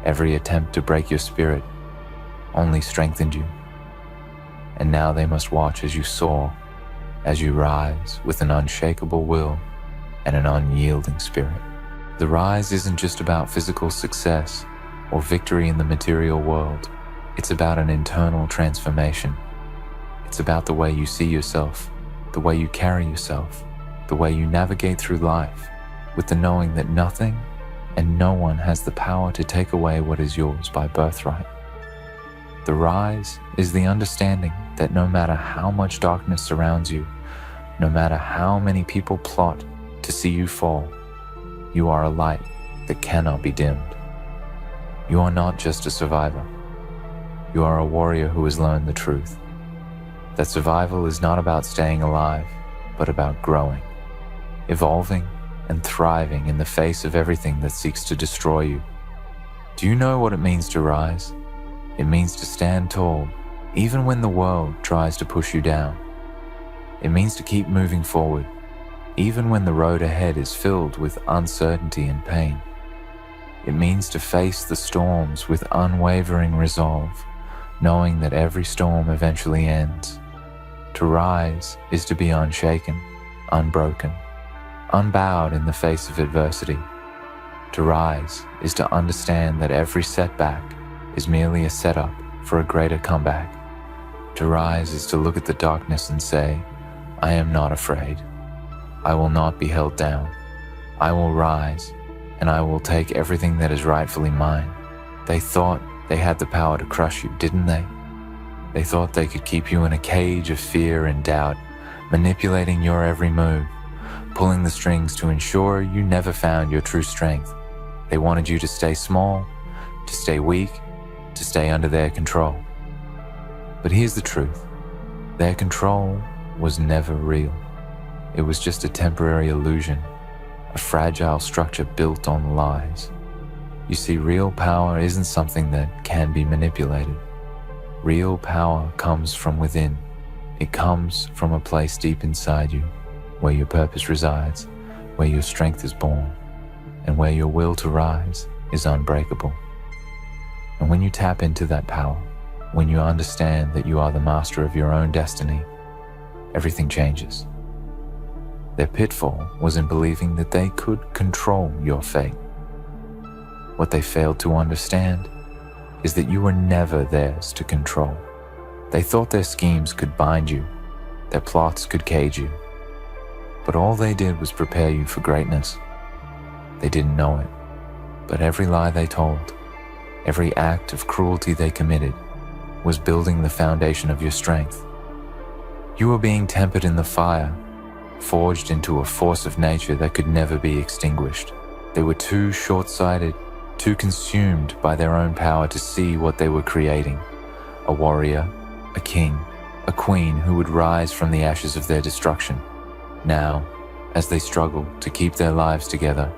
every attempt to break your spirit, only strengthened you. And now they must watch as you soar, as you rise with an unshakable will and an unyielding spirit. The rise isn't just about physical success or victory in the material world. It's about an internal transformation. It's about the way you see yourself, the way you carry yourself, the way you navigate through life, with the knowing that nothing and no one has the power to take away what is yours by birthright. The rise is the understanding that no matter how much darkness surrounds you, no matter how many people plot to see you fall, you are a light that cannot be dimmed. You are not just a survivor. You are a warrior who has learned the truth. That survival is not about staying alive, but about growing, evolving, and thriving in the face of everything that seeks to destroy you. Do you know what it means to rise? It means to stand tall, even when the world tries to push you down. It means to keep moving forward, even when the road ahead is filled with uncertainty and pain. It means to face the storms with unwavering resolve, knowing that every storm eventually ends. To rise is to be unshaken, unbroken, unbowed in the face of adversity. To rise is to understand that every setback is merely a setup for a greater comeback. To rise is to look at the darkness and say, I am not afraid. I will not be held down. I will rise, and I will take everything that is rightfully mine. They thought they had the power to crush you, didn't they? They thought they could keep you in a cage of fear and doubt, manipulating your every move, pulling the strings to ensure you never found your true strength. They wanted you to stay small, to stay weak, to stay under their control. But here's the truth. Their control was never real. It was just a temporary illusion, a fragile structure built on lies. You see, real power isn't something that can be manipulated. Real power comes from within. It comes from a place deep inside you, where your purpose resides, where your strength is born, and where your will to rise is unbreakable. And when you tap into that power, when you understand that you are the master of your own destiny, everything changes. Their pitfall was in believing that they could control your fate. What they failed to understand is that you were never theirs to control. They thought their schemes could bind you, Their plots could cage you, but all they did was prepare you for greatness. They didn't know it, but every lie they told, every act of cruelty they committed, was building the foundation of your strength. You were being tempered in the fire, forged into a force of nature that could never be extinguished. They were too short-sighted, too consumed by their own power to see what they were creating. A warrior, a king, a queen who would rise from the ashes of their destruction. Now, as they struggle to keep their lives together,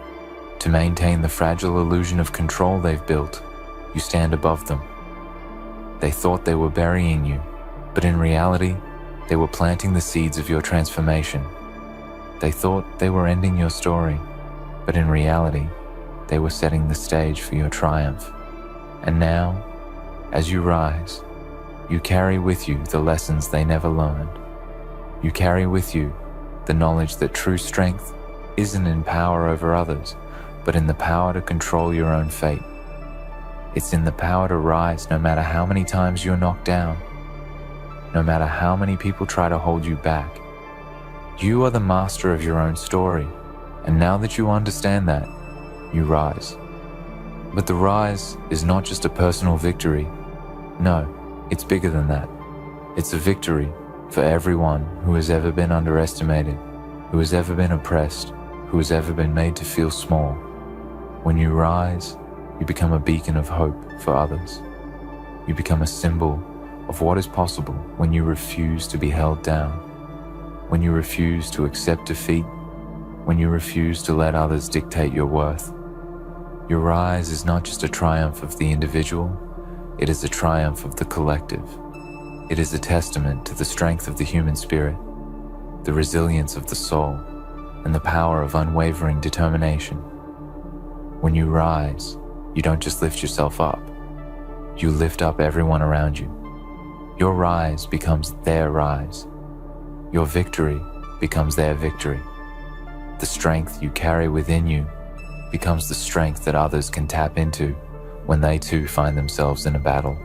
to maintain the fragile illusion of control they've built, you stand above them. They thought they were burying you, but in reality, they were planting the seeds of your transformation. They thought they were ending your story, but in reality, they were setting the stage for your triumph. And now, as you rise, you carry with you the lessons they never learned. You carry with you the knowledge that true strength isn't in power over others, but in the power to control your own fate. It's in the power to rise no matter how many times you're knocked down, no matter how many people try to hold you back. You are the master of your own story, and now that you understand that, you rise. But the rise is not just a personal victory. No, it's bigger than that. It's a victory for everyone who has ever been underestimated, who has ever been oppressed, who has ever been made to feel small. When you rise, you become a beacon of hope for others. You become a symbol of what is possible when you refuse to be held down, when you refuse to accept defeat, when you refuse to let others dictate your worth. Your rise is not just a triumph of the individual, it is a triumph of the collective. It is a testament to the strength of the human spirit, the resilience of the soul, and the power of unwavering determination. When you rise, you don't just lift yourself up, you lift up everyone around you. Your rise becomes their rise. Your victory becomes their victory. The strength you carry within you becomes the strength that others can tap into when they too find themselves in a battle.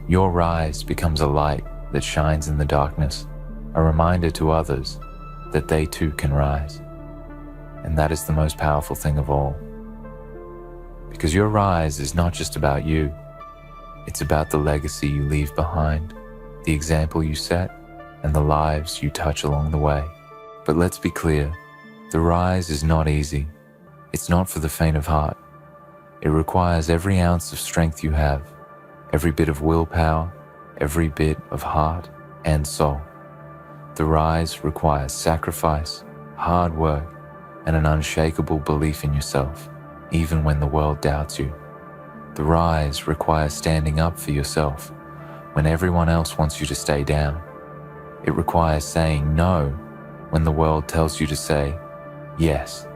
Your rise becomes a light that shines in the darkness, a reminder to others that they too can rise. And that is the most powerful thing of all. Because your rise is not just about you, it's about the legacy you leave behind, the example you set, and the lives you touch along the way. But let's be clear, the rise is not easy. It's not for the faint of heart. It requires every ounce of strength you have, every bit of willpower, every bit of heart and soul. The rise requires sacrifice, hard work, and an unshakable belief in yourself, even when the world doubts you. The rise requires standing up for yourself when everyone else wants you to stay down. It requires saying no when the world tells you to say yes.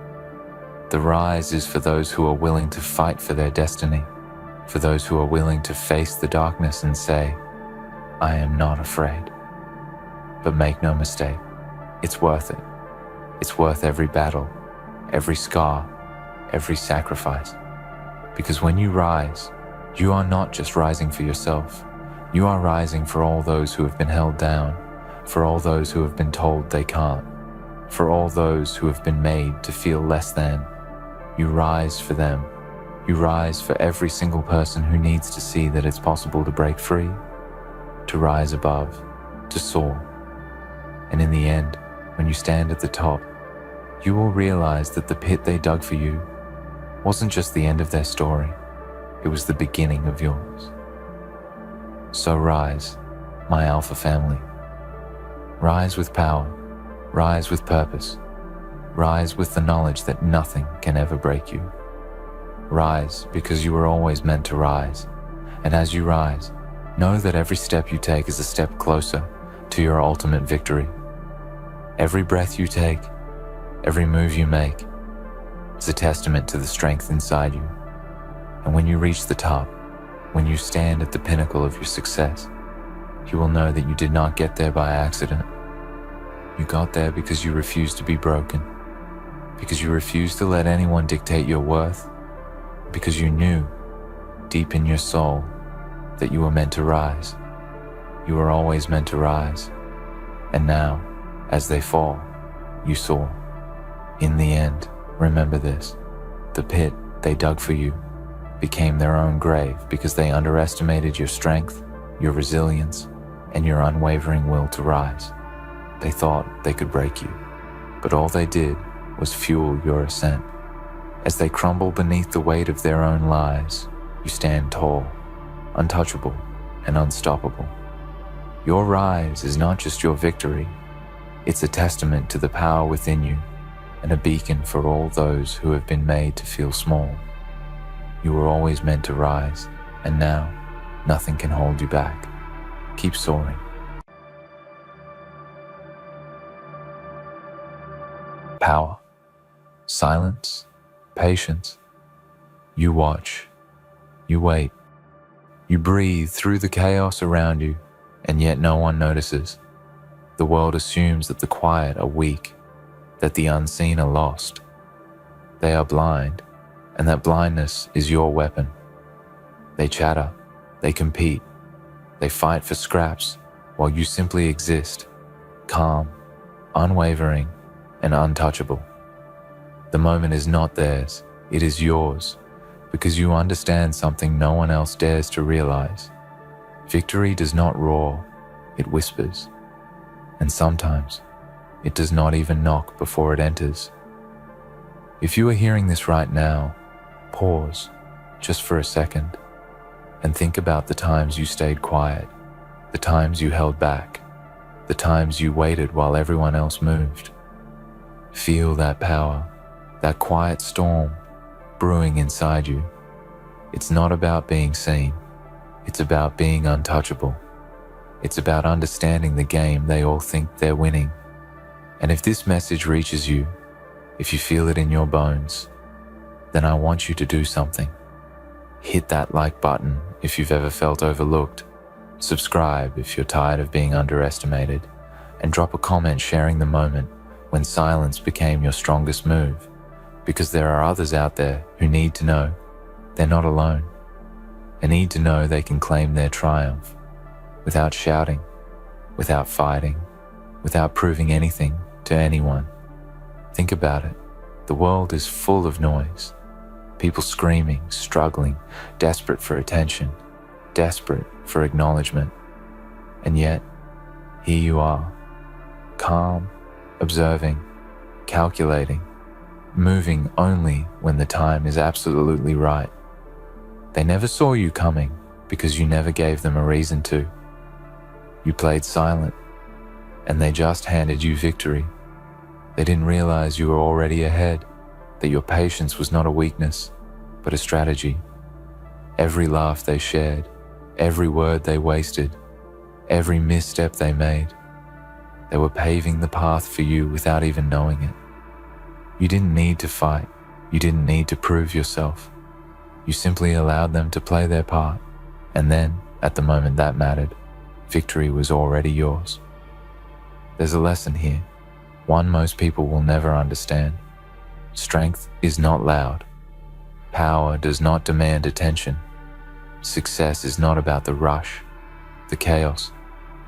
The rise is for those who are willing to fight for their destiny, for those who are willing to face the darkness and say, I am not afraid. But make no mistake, it's worth it. It's worth every battle, every scar, every sacrifice. Because when you rise, you are not just rising for yourself. You are rising for all those who have been held down, for all those who have been told they can't, for all those who have been made to feel less than. You rise for them. You rise for every single person who needs to see that it's possible to break free, to rise above, to soar. And in the end, when you stand at the top, you will realize that the pit they dug for you wasn't just the end of their story, it was the beginning of yours. So rise, my Alpha family. Rise with power, rise with purpose, rise with the knowledge that nothing can ever break you. Rise because you were always meant to rise, and as you rise, know that every step you take is a step closer to your ultimate victory. Every breath you take, every move you make, is a testament to the strength inside you. And when you reach the top, when you stand at the pinnacle of your success, you will know that you did not get there by accident. You got there because you refused to be broken, because you refused to let anyone dictate your worth, because you knew, deep in your soul, that you were meant to rise. You were always meant to rise. And now, as they fall, you soar. In the end, remember this: the pit they dug for you became their own grave because they underestimated your strength, your resilience, and your unwavering will to rise. They thought they could break you, but all they did was fuel your ascent. As they crumble beneath the weight of their own lies, you stand tall, untouchable, and unstoppable. Your rise is not just your victory, it's a testament to the power within you and a beacon for all those who have been made to feel small. You were always meant to rise, and now nothing can hold you back. Keep soaring. Power, silence, patience. You watch, you wait, you breathe through the chaos around you, and yet no one notices. The world assumes that the quiet are weak, that the unseen are lost. They are blind, and that blindness is your weapon. They chatter, they compete, they fight for scraps, while you simply exist, calm, unwavering, and untouchable. The moment is not theirs, it is yours, because you understand something no one else dares to realize. Victory does not roar, it whispers. And sometimes, it does not even knock before it enters. If you are hearing this right now, pause, just for a second, and think about the times you stayed quiet, the times you held back, the times you waited while everyone else moved. Feel that power, that quiet storm brewing inside you. It's not about being seen, it's about being untouchable. It's about understanding the game they all think they're winning. And if this message reaches you, if you feel it in your bones, then I want you to do something. Hit that like button if you've ever felt overlooked, subscribe if you're tired of being underestimated, and drop a comment sharing the moment when silence became your strongest move, because there are others out there who need to know they're not alone. They need to know they can claim their triumph without shouting, without fighting, without proving anything to anyone. Think about it. The world is full of noise. People screaming, struggling, desperate for attention, desperate for acknowledgement. And yet, here you are, calm, observing, calculating, moving only when the time is absolutely right. They never saw you coming because you never gave them a reason to. You played silent, and they just handed you victory. They didn't realize you were already ahead, that your patience was not a weakness, but a strategy. Every laugh they shared, every word they wasted, every misstep they made, they were paving the path for you without even knowing it. You didn't need to fight. You didn't need to prove yourself. You simply allowed them to play their part, and then, at the moment that mattered, victory was already yours. There's a lesson here, one most people will never understand. Strength is not loud. Power does not demand attention. Success is not about the rush, the chaos,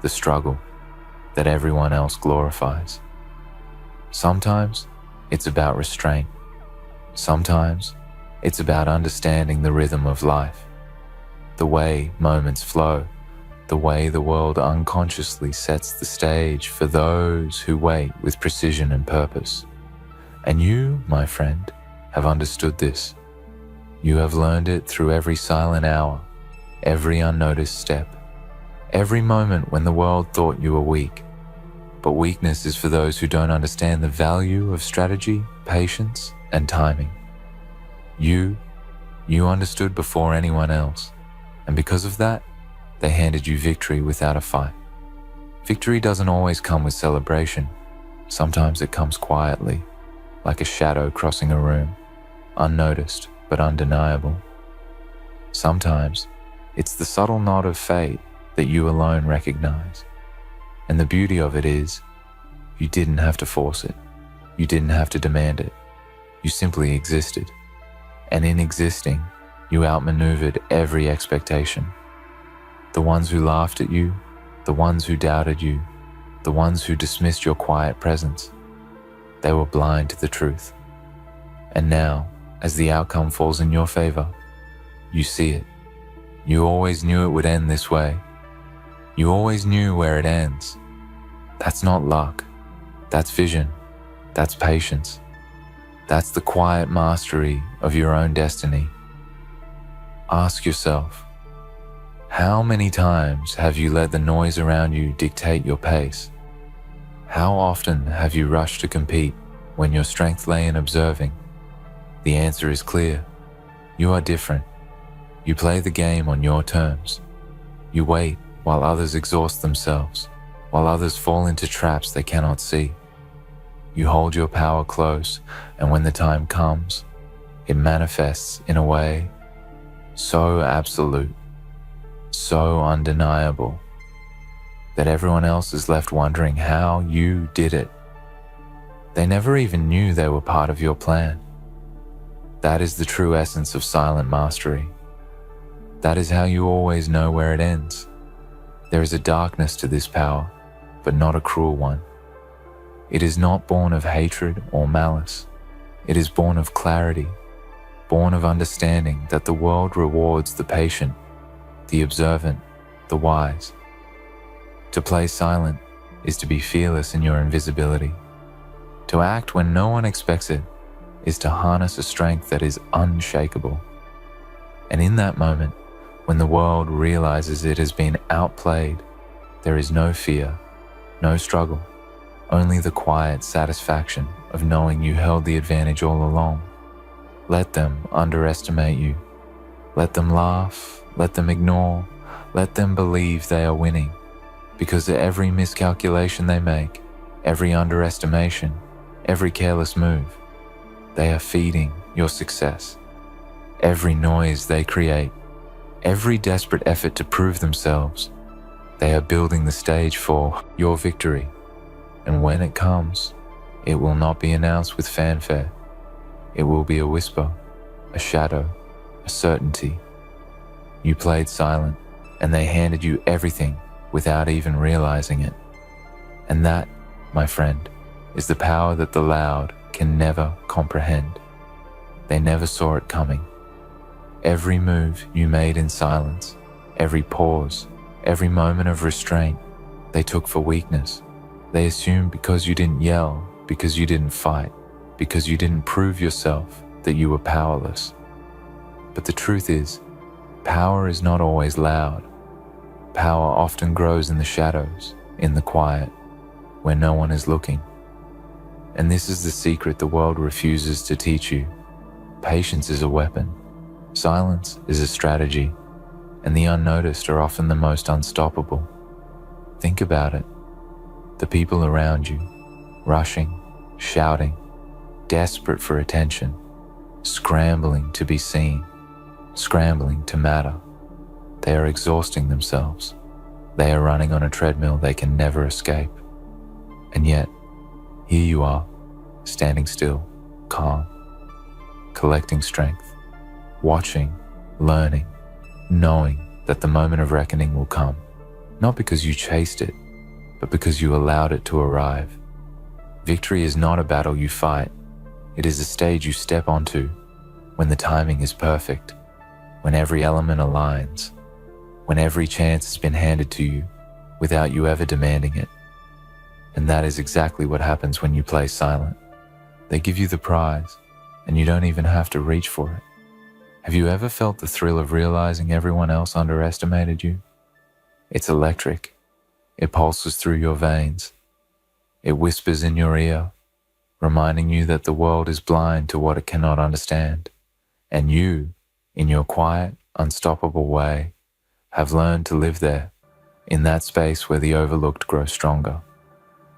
the struggle that everyone else glorifies. Sometimes it's about restraint. Sometimes it's about understanding the rhythm of life, the way moments flow, the way the world unconsciously sets the stage for those who wait with precision and purpose. And you, my friend, have understood this. You have learned it through every silent hour, every unnoticed step, every moment when the world thought you were weak. But weakness is for those who don't understand the value of strategy, patience, and timing. You understood before anyone else, and because of that, they handed you victory without a fight. Victory doesn't always come with celebration. Sometimes it comes quietly, like a shadow crossing a room, unnoticed but undeniable. Sometimes it's the subtle nod of fate that you alone recognize. And the beauty of it is, you didn't have to force it. You didn't have to demand it. You simply existed. And in existing, you outmaneuvered every expectation. The ones who laughed at you, the ones who doubted you, the ones who dismissed your quiet presence. They were blind to the truth. And now, as the outcome falls in your favor, you see it. You always knew it would end this way. You always knew where it ends. That's not luck. That's vision. That's patience. That's the quiet mastery of your own destiny. Ask yourself, how many times have you let the noise around you dictate your pace? How often have you rushed to compete when your strength lay in observing? The answer is clear. You are different. You play the game on your terms. You wait while others exhaust themselves, while others fall into traps they cannot see. You hold your power close, and when the time comes, it manifests in a way so absolute, so undeniable, that everyone else is left wondering how you did it. They never even knew they were part of your plan. That is the true essence of silent mastery. That is how you always know where it ends. There is a darkness to this power, but not a cruel one. It is not born of hatred or malice. It is born of clarity, born of understanding that the world rewards the patient, the observant, the wise. To play silent is to be fearless in your invisibility. To act when no one expects it is to harness a strength that is unshakable. And in that moment, when the world realizes it has been outplayed, there is no fear, no struggle, only the quiet satisfaction of knowing you held the advantage all along. Let them underestimate you. Let them laugh, let them ignore, let them believe they are winning, because every miscalculation they make, every underestimation, every careless move, they are feeding your success. Every noise they create, every desperate effort to prove themselves, they are building the stage for your victory. And when it comes, it will not be announced with fanfare. It will be a whisper, a shadow, a certainty. You played silent, and they handed you everything without even realizing it. And that, my friend, is the power that the loud can never comprehend. They never saw it coming. Every move you made in silence, every pause, every moment of restraint, they took for weakness. They assumed because you didn't yell, because you didn't fight, because you didn't prove yourself, that you were powerless. But the truth is, power is not always loud. Power often grows in the shadows, in the quiet, where no one is looking. And this is the secret the world refuses to teach you. Patience is a weapon. Silence is a strategy, and the unnoticed are often the most unstoppable. Think about it. The people around you, rushing, shouting, desperate for attention, scrambling to be seen, scrambling to matter. They are exhausting themselves. They are running on a treadmill they can never escape. And yet, here you are, standing still, calm, collecting strength, watching, learning, knowing that the moment of reckoning will come, not because you chased it, but because you allowed it to arrive. Victory is not a battle you fight. It is a stage you step onto when the timing is perfect, when every element aligns, when every chance has been handed to you without you ever demanding it. And that is exactly what happens when you play silent. They give you the prize, and you don't even have to reach for it. Have you ever felt the thrill of realizing everyone else underestimated you? It's electric. It pulses through your veins. It whispers in your ear, reminding you that the world is blind to what it cannot understand. And you, in your quiet, unstoppable way, have learned to live there, in that space where the overlooked grow stronger.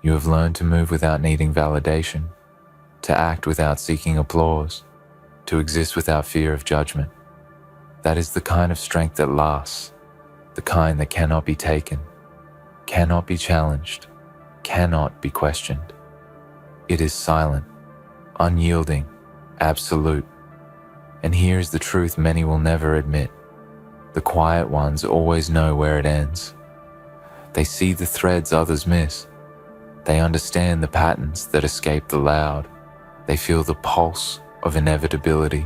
You have learned to move without needing validation, to act without seeking applause, to exist without fear of judgment. That is the kind of strength that lasts, the kind that cannot be taken, cannot be challenged, cannot be questioned. It is silent, unyielding, absolute. And here is the truth many will never admit. The quiet ones always know where it ends. They see the threads others miss. They understand the patterns that escape the loud. They feel the pulse of inevitability.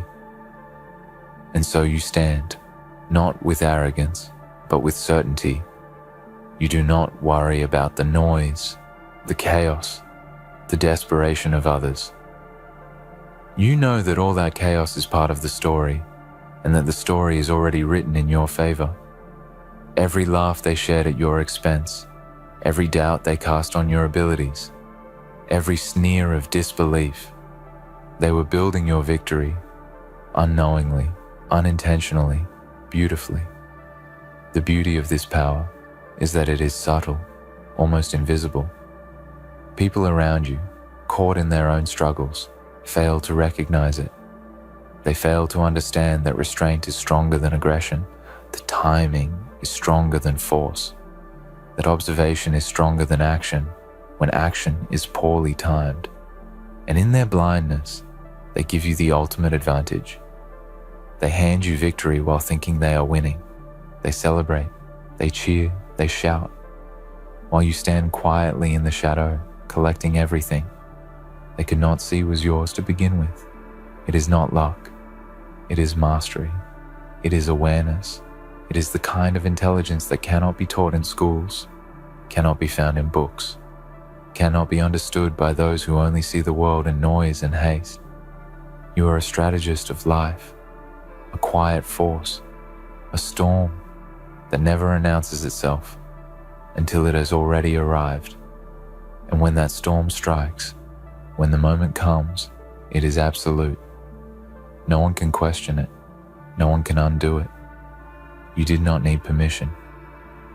And so you stand, not with arrogance, but with certainty. You do not worry about the noise, the chaos, the desperation of others. You know that all that chaos is part of the story, and that the story is already written in your favor. Every laugh they shared at your expense, every doubt they cast on your abilities, every sneer of disbelief, they were building your victory, unknowingly, unintentionally, beautifully. The beauty of this power is that it is subtle, almost invisible. People around you, caught in their own struggles, fail to recognize it. They fail to understand that restraint is stronger than aggression, that timing is stronger than force, that observation is stronger than action when action is poorly timed. And in their blindness, they give you the ultimate advantage. They hand you victory while thinking they are winning. They celebrate, they cheer, they shout, while you stand quietly in the shadow, collecting everything they could not see was yours to begin with. It is not luck. It is mastery. It is awareness. It is the kind of intelligence that cannot be taught in schools, cannot be found in books, cannot be understood by those who only see the world in noise and haste. You are a strategist of life, a quiet force, a storm that never announces itself until it has already arrived. And when that storm strikes, when the moment comes, it is absolute. No one can question it. No one can undo it. You did not need permission.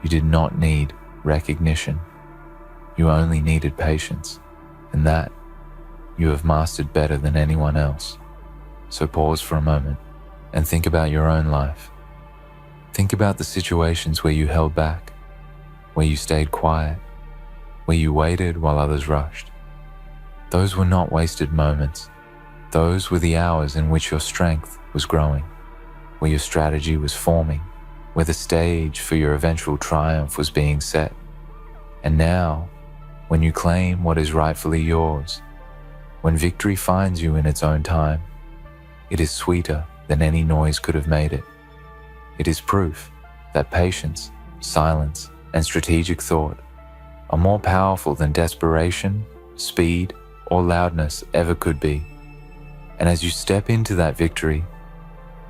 You did not need recognition. You only needed patience, and that you have mastered better than anyone else. So pause for a moment and think about your own life. Think about the situations where you held back, where you stayed quiet, where you waited while others rushed. Those were not wasted moments. Those were the hours in which your strength was growing, where your strategy was forming, where the stage for your eventual triumph was being set. And now, when you claim what is rightfully yours, when victory finds you in its own time, it is sweeter than any noise could have made it. It is proof that patience, silence, and strategic thought are more powerful than desperation, speed, or loudness ever could be. And as you step into that victory,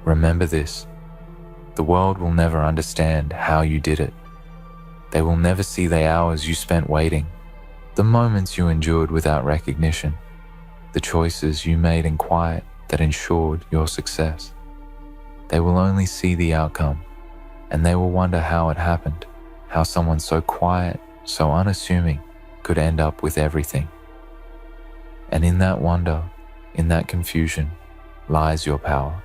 remember this: the world will never understand how you did it. They will never see the hours you spent waiting, the moments you endured without recognition, the choices you made in quiet that ensured your success. They will only see the outcome, and they will wonder how it happened, how someone so quiet, so unassuming, could end up with everything. And in that wonder, in that confusion, lies your power.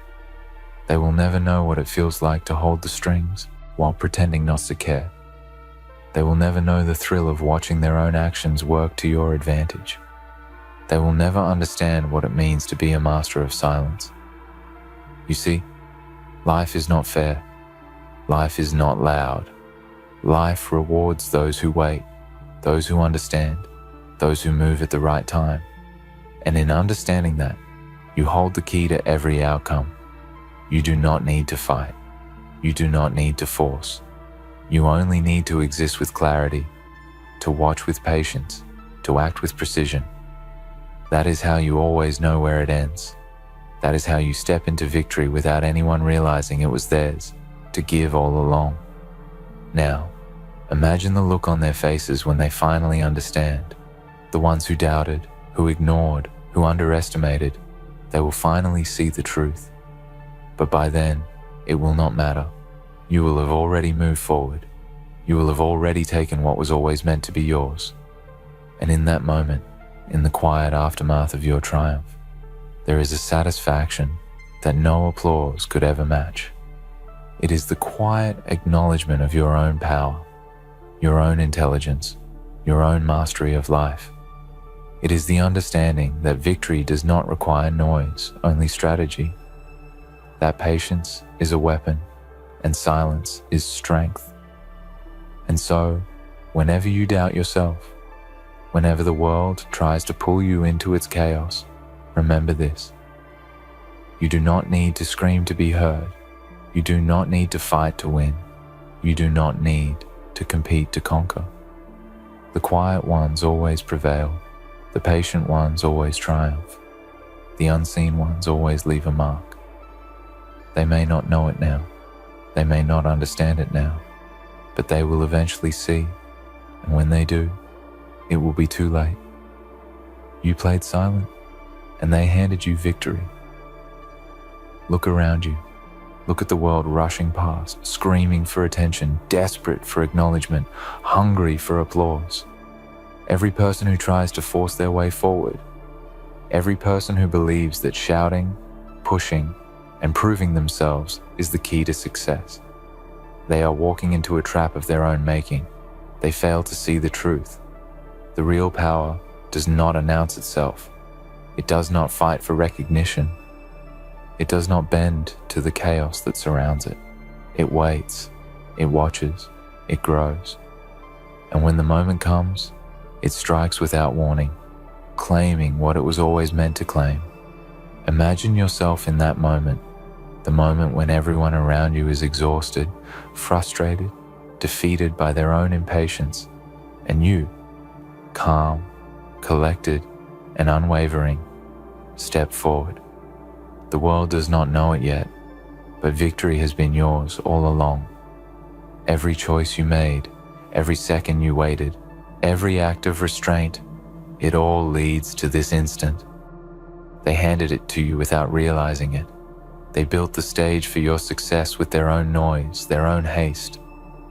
They will never know what it feels like to hold the strings while pretending not to care. They will never know the thrill of watching their own actions work to your advantage. They will never understand what it means to be a master of silence. You see, life is not fair. Life is not loud. Life rewards those who wait, those who understand, those who move at the right time. And in understanding that, you hold the key to every outcome. You do not need to fight. You do not need to force. You only need to exist with clarity, to watch with patience, to act with precision. That is how you always know where it ends. That is how you step into victory without anyone realizing it was theirs to give all along. Now, imagine the look on their faces when they finally understand. The ones who doubted, who ignored, who underestimated, they will finally see the truth. But by then, it will not matter. You will have already moved forward. You will have already taken what was always meant to be yours. And in that moment, in the quiet aftermath of your triumph, there is a satisfaction that no applause could ever match. It is the quiet acknowledgement of your own power, your own intelligence, your own mastery of life. It is the understanding that victory does not require noise, only strategy. That patience is a weapon, and silence is strength. And so, whenever you doubt yourself, Whenever the world tries to pull you into its chaos, remember this. You do not need to scream to be heard. You do not need to fight to win. You do not need to compete to conquer. The quiet ones always prevail. The patient ones always triumph. The unseen ones always leave a mark. They may not know it now. They may not understand it now, but they will eventually see, and when they do, it will be too late. You played silent, and they handed you victory. Look around you. Look at the world rushing past, screaming for attention, desperate for acknowledgement, hungry for applause. Every person who tries to force their way forward, every person who believes that shouting, pushing, and proving themselves is the key to success. They are walking into a trap of their own making. They fail to see the truth. The real power does not announce itself. It does not fight for recognition. It does not bend to the chaos that surrounds it. It waits, it watches, it grows. And when the moment comes, it strikes without warning, claiming what it was always meant to claim. Imagine yourself in that moment, the moment when everyone around you is exhausted, frustrated, defeated by their own impatience, and you, calm, collected, and unwavering, step forward. The world does not know it yet, but victory has been yours all along. Every choice you made, every second you waited, every act of restraint, it all leads to this instant. They handed it to you without realizing it. They built the stage for your success with their own noise, their own haste,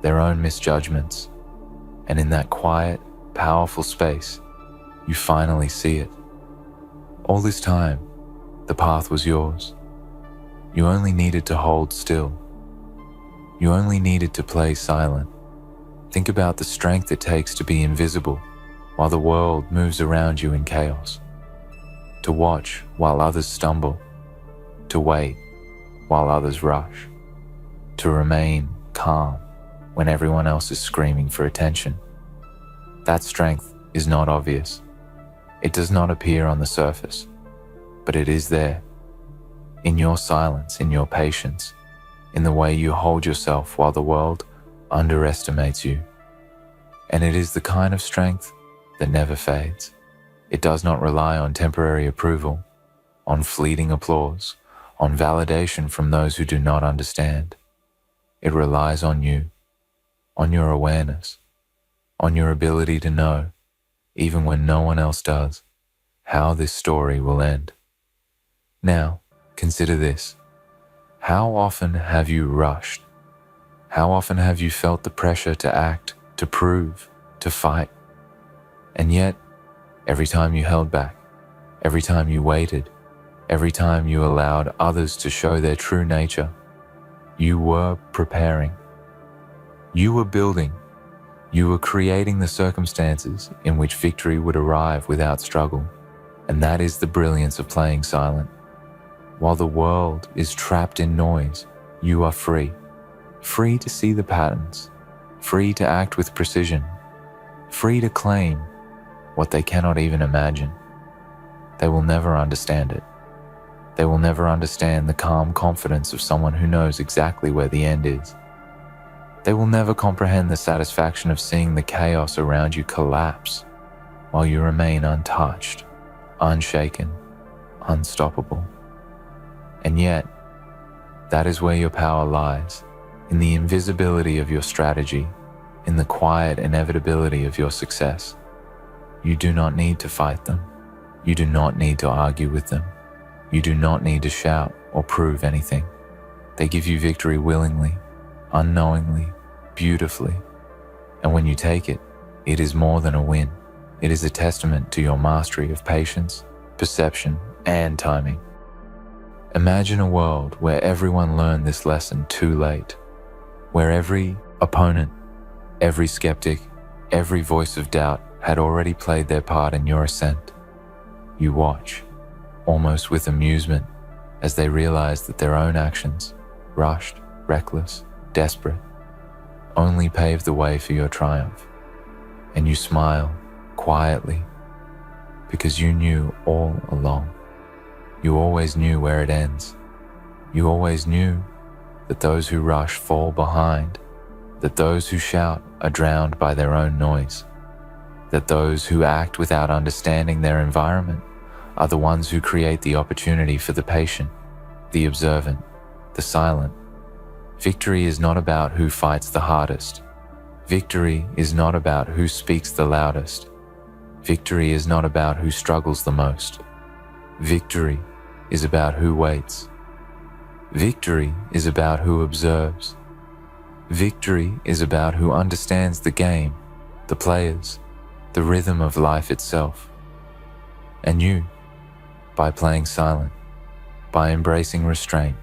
their own misjudgments. And in that quiet, powerful space, you finally see it. All this time, the path was yours. You only needed to hold still. You only needed to play silent. Think about the strength it takes to be invisible while the world moves around you in chaos. To watch while others stumble. To wait while others rush. To remain calm when everyone else is screaming for attention. That strength is not obvious. It does not appear on the surface, but it is there. In your silence, in your patience, in the way you hold yourself while the world underestimates you. And it is the kind of strength that never fades. It does not rely on temporary approval, on fleeting applause, on validation from those who do not understand. It relies on you, on your awareness, on your ability to know, even when no one else does, how this story will end. Now, consider this. How often have you rushed? How often have you felt the pressure to act, to prove, to fight? And yet, every time you held back, every time you waited, every time you allowed others to show their true nature, you were preparing. You were building. You were creating the circumstances in which victory would arrive without struggle. And that is the brilliance of playing silent. While the world is trapped in noise, you are free. Free to see the patterns. Free to act with precision. Free to claim what they cannot even imagine. They will never understand it. They will never understand the calm confidence of someone who knows exactly where the end is. They will never comprehend the satisfaction of seeing the chaos around you collapse while you remain untouched, unshaken, unstoppable. And yet, that is where your power lies, in the invisibility of your strategy, in the quiet inevitability of your success. You do not need to fight them. You do not need to argue with them. You do not need to shout or prove anything. They give you victory willingly, unknowingly, beautifully. And when you take it, it is more than a win. It is a testament to your mastery of patience, perception, and timing. Imagine a world where everyone learned this lesson too late, where every opponent, every skeptic, every voice of doubt had already played their part in your ascent. You watch, almost with amusement, as they realize that their own actions, rushed, reckless, desperate, only paved the way for your triumph. And you smile, quietly, because you knew all along. You always knew where it ends. You always knew that those who rush fall behind, that those who shout are drowned by their own noise, that those who act without understanding their environment are the ones who create the opportunity for the patient, the observant, the silent. Victory is not about who fights the hardest. Victory is not about who speaks the loudest. Victory is not about who struggles the most. Victory is about who waits. Victory is about who observes. Victory is about who understands the game, the players, the rhythm of life itself. And you, by playing silent, by embracing restraint,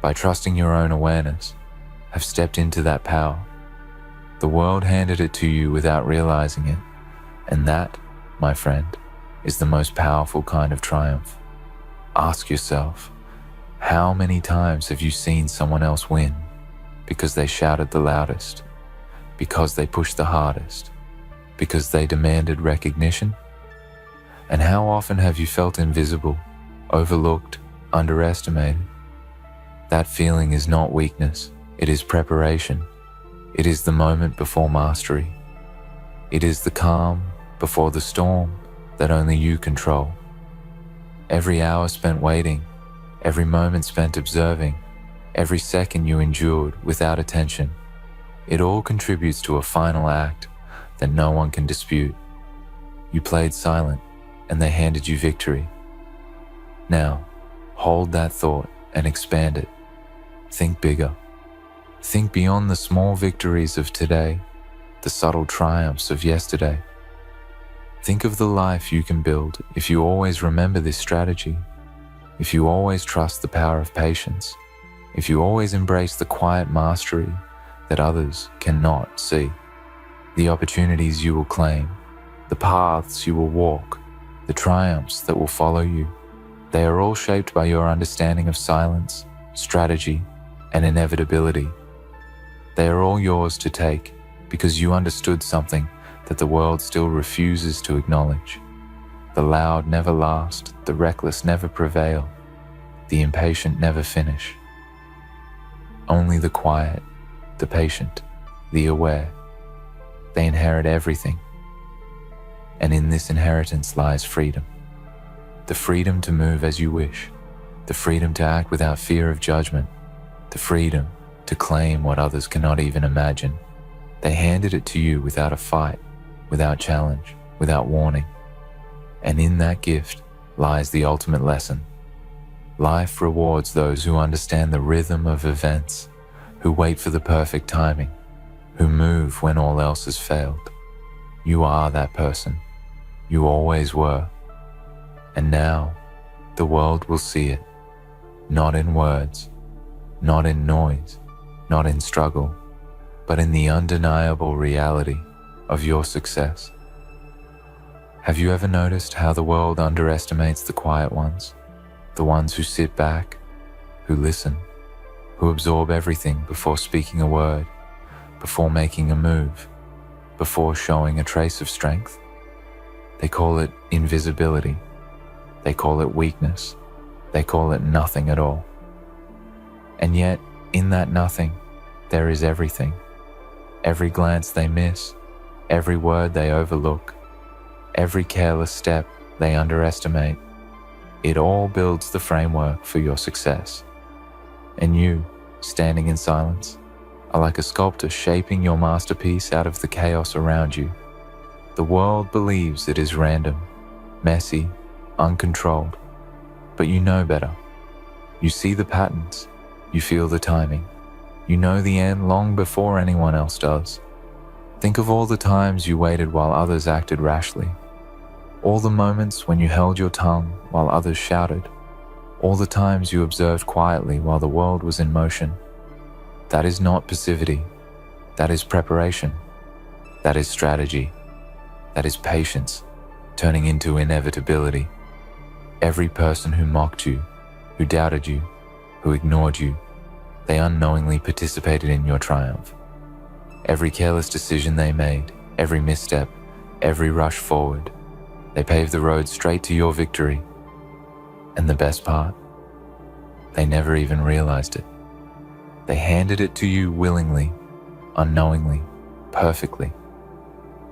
by trusting your own awareness, have stepped into that power. The world handed it to you without realizing it, and that, my friend, is the most powerful kind of triumph. Ask yourself, how many times have you seen someone else win because they shouted the loudest, because they pushed the hardest, because they demanded recognition? And how often have you felt invisible, overlooked, underestimated? That feeling is not weakness, it is preparation. It is the moment before mastery. It is the calm before the storm that only you control. Every hour spent waiting, every moment spent observing, every second you endured without attention, it all contributes to a final act that no one can dispute. You played silent, and they handed you victory. Now, hold that thought and expand it. Think bigger. Think beyond the small victories of today, the subtle triumphs of yesterday. Think of the life you can build if you always remember this strategy, if you always trust the power of patience, if you always embrace the quiet mastery that others cannot see. The opportunities you will claim, the paths you will walk, the triumphs that will follow you, they are all shaped by your understanding of silence, strategy, and inevitability. They are all yours to take because you understood something that the world still refuses to acknowledge. The loud never last, the reckless never prevail, the impatient never finish. Only the quiet, the patient, the aware, they inherit everything. And in this inheritance lies freedom. The freedom to move as you wish, the freedom to act without fear of judgment, the freedom to claim what others cannot even imagine. They handed it to you without a fight, without challenge, without warning. And in that gift lies the ultimate lesson. Life rewards those who understand the rhythm of events, who wait for the perfect timing, who move when all else has failed. You are that person. You always were. And now, the world will see it, not in words, not in noise, not in struggle, but in the undeniable reality of your success. Have you ever noticed how the world underestimates the quiet ones, the ones who sit back, who listen, who absorb everything before speaking a word, before making a move, before showing a trace of strength? They call it invisibility. They call it weakness. They call it nothing at all. And yet, in that nothing, there is everything. Every glance they miss, every word they overlook, every careless step they underestimate, it all builds the framework for your success. And you, standing in silence, are like a sculptor shaping your masterpiece out of the chaos around you. The world believes it is random, messy, uncontrolled, but you know better. You see the patterns, you feel the timing, you know the end long before anyone else does. Think of all the times you waited while others acted rashly, all the moments when you held your tongue while others shouted, all the times you observed quietly while the world was in motion. That is not passivity, that is preparation, that is strategy, that is patience turning into inevitability. Every person who mocked you, who doubted you, who ignored you, they unknowingly participated in your triumph. Every careless decision they made, every misstep, every rush forward. They paved the road straight to your victory. And the best part, they never even realized it. They handed it to you willingly, unknowingly, perfectly.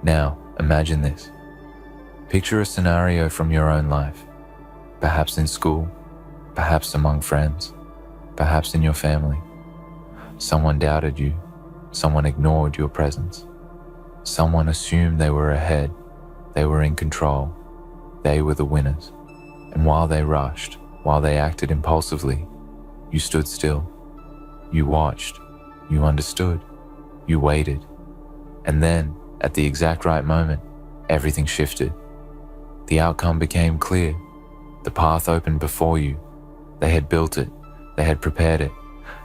Now, imagine this. Picture a scenario from your own life, perhaps in school, perhaps among friends, perhaps in your family. Someone doubted you, someone ignored your presence. Someone assumed they were ahead, they were in control, they were the winners. And while they rushed, while they acted impulsively, you stood still. You watched, you understood, you waited. And then, at the exact right moment, everything shifted. The outcome became clear. The path opened before you. They had built it, they had prepared it,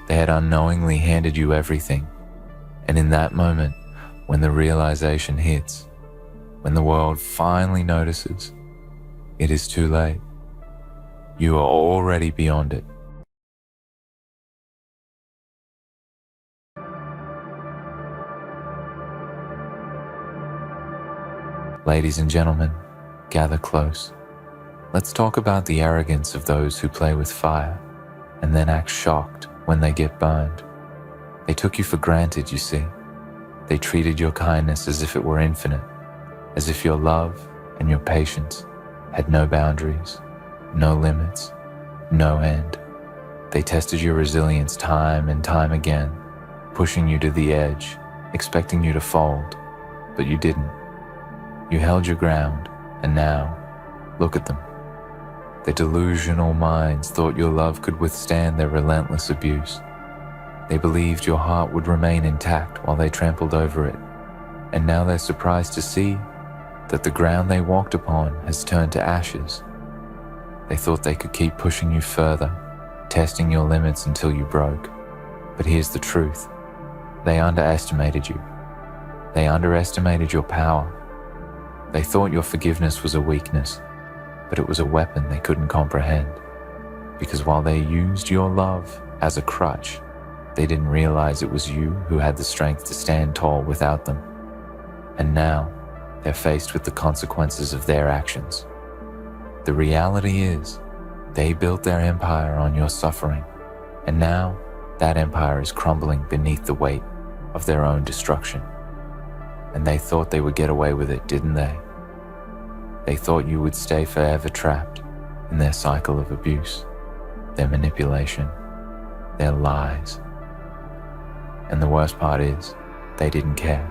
they had unknowingly handed you everything. And in that moment, when the realization hits, when the world finally notices, it is too late. You are already beyond it. Ladies and gentlemen, gather close. Let's talk about the arrogance of those who play with fire and then act shocked when they get burned. They took you for granted, you see. They treated your kindness as if it were infinite, as if your love and your patience had no boundaries, no limits, no end. They tested your resilience time and time again, pushing you to the edge, expecting you to fold, but you didn't. You held your ground, and now, look at them. Their delusional minds thought your love could withstand their relentless abuse. They believed your heart would remain intact while they trampled over it, and now they're surprised to see that the ground they walked upon has turned to ashes. They thought they could keep pushing you further, testing your limits until you broke. But here's the truth. They underestimated you. They underestimated your power. They thought your forgiveness was a weakness, but it was a weapon they couldn't comprehend. Because while they used your love as a crutch, they didn't realize it was you who had the strength to stand tall without them. And now, they're faced with the consequences of their actions. The reality is, they built their empire on your suffering, and now that empire is crumbling beneath the weight of their own destruction. And they thought they would get away with it, didn't they? They thought you would stay forever trapped in their cycle of abuse, their manipulation, their lies. And the worst part is, they didn't care.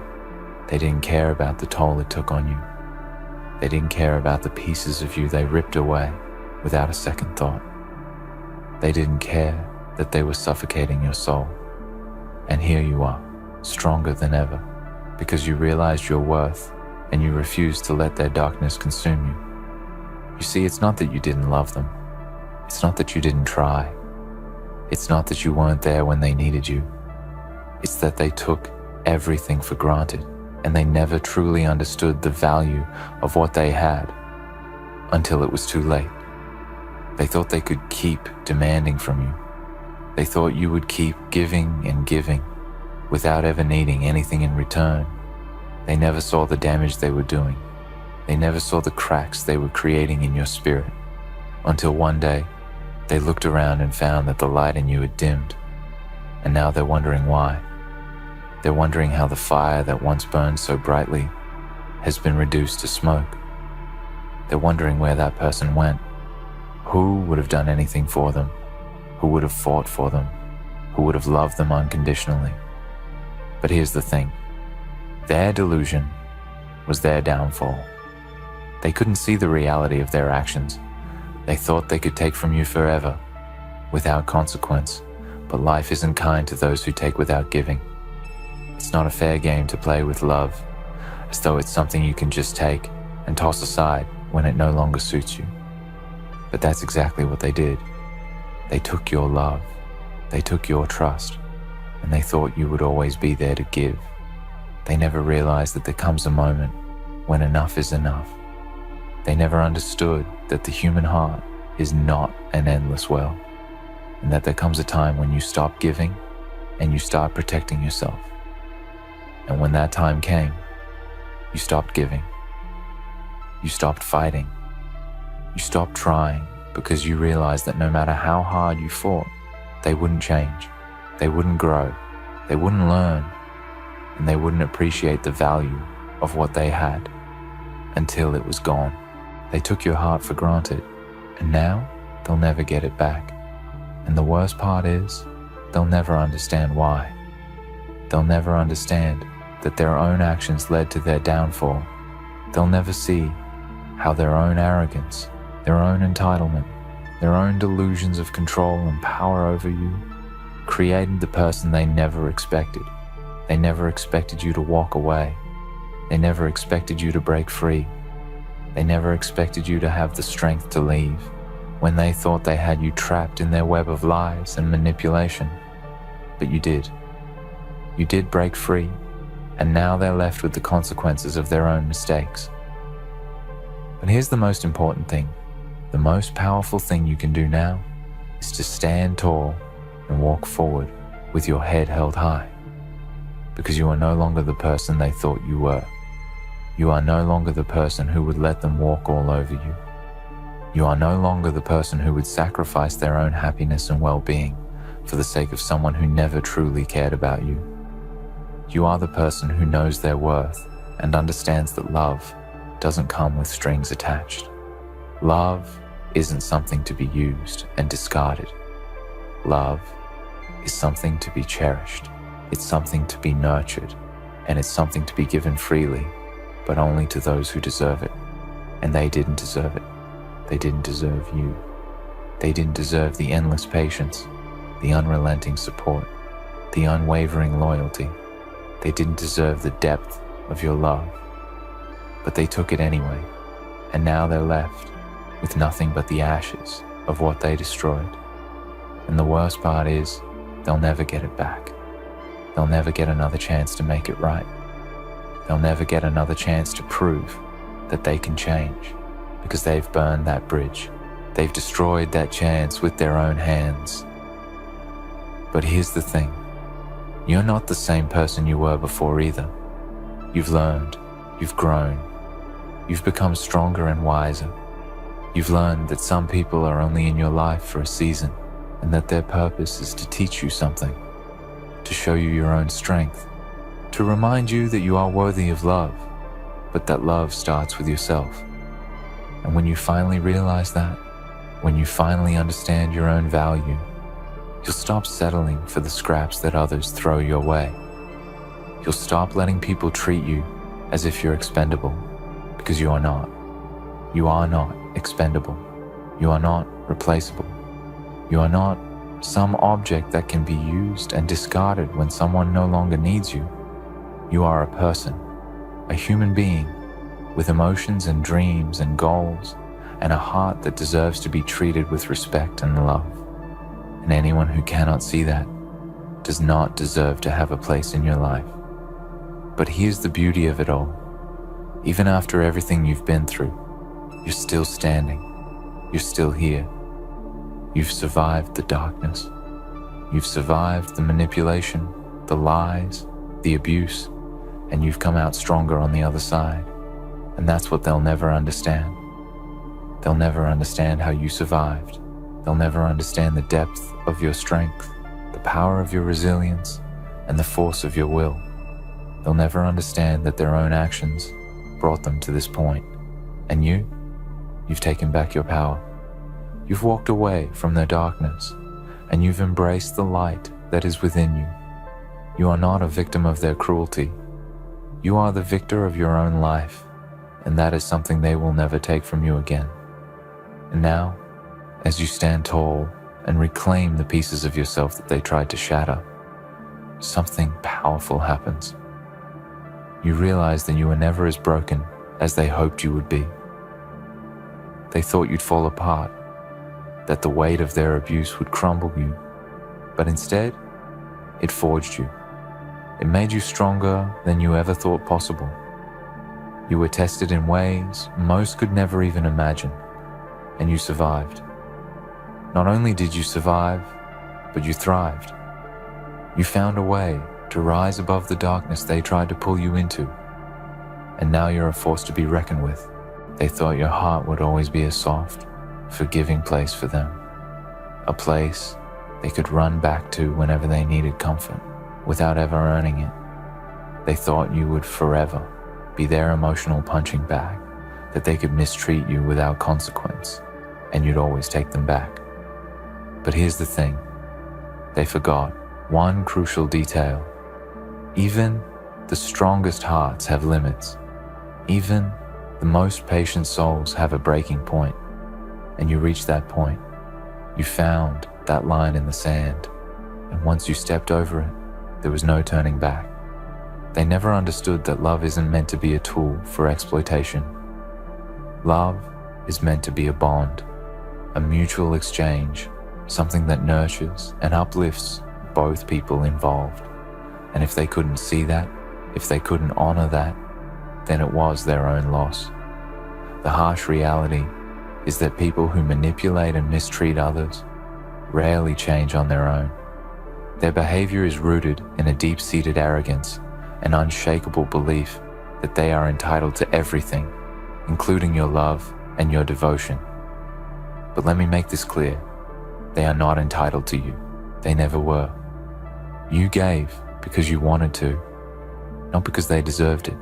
They didn't care about the toll it took on you. They didn't care about the pieces of you they ripped away without a second thought. They didn't care that they were suffocating your soul. And here you are, stronger than ever, because you realized your worth and you refused to let their darkness consume you. You see, it's not that you didn't love them. It's not that you didn't try. It's not that you weren't there when they needed you. It's that they took everything for granted and they never truly understood the value of what they had until it was too late. They thought they could keep demanding from you. They thought you would keep giving and giving without ever needing anything in return. They never saw the damage they were doing. They never saw the cracks they were creating in your spirit, until one day they looked around and found that the light in you had dimmed. And now they're wondering why. They're wondering how the fire that once burned so brightly has been reduced to smoke. They're wondering where that person went. Who would have done anything for them? Who would have fought for them? Who would have loved them unconditionally? But here's the thing. Their delusion was their downfall. They couldn't see the reality of their actions. They thought they could take from you forever, without consequence. But life isn't kind to those who take without giving. It's not a fair game to play with love, as though it's something you can just take and toss aside when it no longer suits you. But that's exactly what they did. They took your love, they took your trust, and they thought you would always be there to give. They never realized that there comes a moment when enough is enough. They never understood that the human heart is not an endless well, and that there comes a time when you stop giving and you start protecting yourself. And when that time came, you stopped giving You stopped fighting. You stopped trying because you realized that no matter how hard you fought, they wouldn't change, they wouldn't grow, they wouldn't learn, and they wouldn't appreciate the value of what they had until it was gone. They took your heart for granted, and now they'll never get it back. And the worst part is, they'll never understand why. They'll never understand that their own actions led to their downfall. They'll never see how their own arrogance, their own entitlement, their own delusions of control and power over you created the person they never expected. They never expected you to walk away. They never expected you to break free. They never expected you to have the strength to leave when they thought they had you trapped in their web of lies and manipulation. But you did. You did break free, and now they're left with the consequences of their own mistakes. But here's the most important thing. The most powerful thing you can do now is to stand tall and walk forward with your head held high, because you are no longer the person they thought you were. You are no longer the person who would let them walk all over you. You are no longer the person who would sacrifice their own happiness and well-being for the sake of someone who never truly cared about you. You are the person who knows their worth and understands that love doesn't come with strings attached. Love isn't something to be used and discarded. Love is something to be cherished. It's something to be nurtured, and it's something to be given freely, but only to those who deserve it. And they didn't deserve it. They didn't deserve you. They didn't deserve the endless patience, the unrelenting support, the unwavering loyalty. They didn't deserve the depth of your love. But they took it anyway, and now they're left with nothing but the ashes of what they destroyed. And the worst part is, they'll never get it back. They'll never get another chance to make it right. They'll never get another chance to prove that they can change, because they've burned that bridge. They've destroyed that chance with their own hands. But here's the thing. You're not the same person you were before either. You've learned, you've grown, you've become stronger and wiser. You've learned that some people are only in your life for a season, and that their purpose is to teach you something, to show you your own strength, to remind you that you are worthy of love, but that love starts with yourself. And when you finally realize that, when you finally understand your own value, you'll stop settling for the scraps that others throw your way. You'll stop letting people treat you as if you're expendable, because you are not. You are not expendable. You are not replaceable. You are not some object that can be used and discarded when someone no longer needs you. You are a person, a human being, with emotions and dreams and goals, and a heart that deserves to be treated with respect and love. And anyone who cannot see that does not deserve to have a place in your life. But here's the beauty of it all. Even after everything you've been through, you're still standing. You're still here. You've survived the darkness. You've survived the manipulation, the lies, the abuse, and you've come out stronger on the other side. And that's what they'll never understand. They'll never understand how you survived. They'll never understand the depth of your strength, the power of your resilience, and the force of your will. They'll never understand that their own actions brought them to this point. And you've taken back your power. You've walked away from their darkness, and you've embraced the light that is within you. You are not a victim of their cruelty. You are the victor of your own life, and that is something they will never take from you again. And now, as you stand tall and reclaim the pieces of yourself that they tried to shatter, something powerful happens. You realize that you were never as broken as they hoped you would be. They thought you'd fall apart, that the weight of their abuse would crumble you, but instead, it forged you. It made you stronger than you ever thought possible. You were tested in ways most could never even imagine, and you survived. Not only did you survive, but you thrived. You found a way to rise above the darkness they tried to pull you into, and now you're a force to be reckoned with. They thought your heart would always be a soft, forgiving place for them, a place they could run back to whenever they needed comfort without ever earning it. They thought you would forever be their emotional punching bag, that they could mistreat you without consequence, and you'd always take them back. But here's the thing, they forgot one crucial detail. Even the strongest hearts have limits. Even the most patient souls have a breaking point. And you reach that point. You found that line in the sand. And once you stepped over it, there was no turning back. They never understood that love isn't meant to be a tool for exploitation. Love is meant to be a bond, a mutual exchange, something that nurtures and uplifts both people involved. And if they couldn't see that, if they couldn't honor that, then it was their own loss. The harsh reality is that people who manipulate and mistreat others rarely change on their own. Their behavior is rooted in a deep-seated arrogance, an unshakable belief that they are entitled to everything, including your love and your devotion. But let me make this clear. They are not entitled to you. They never were. You gave because you wanted to, not because they deserved it.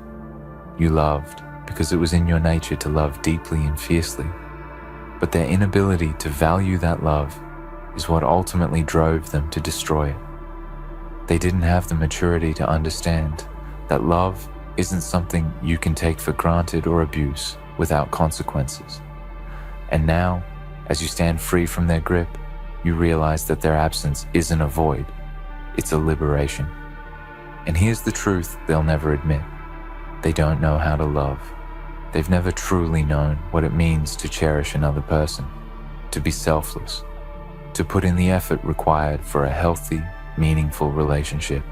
You loved because it was in your nature to love deeply and fiercely. But their inability to value that love is what ultimately drove them to destroy it. They didn't have the maturity to understand that love isn't something you can take for granted or abuse without consequences. And now, as you stand free from their grip, you realize that their absence isn't a void, it's a liberation. And here's the truth they'll never admit. They don't know how to love. They've never truly known what it means to cherish another person, to be selfless, to put in the effort required for a healthy, meaningful relationship.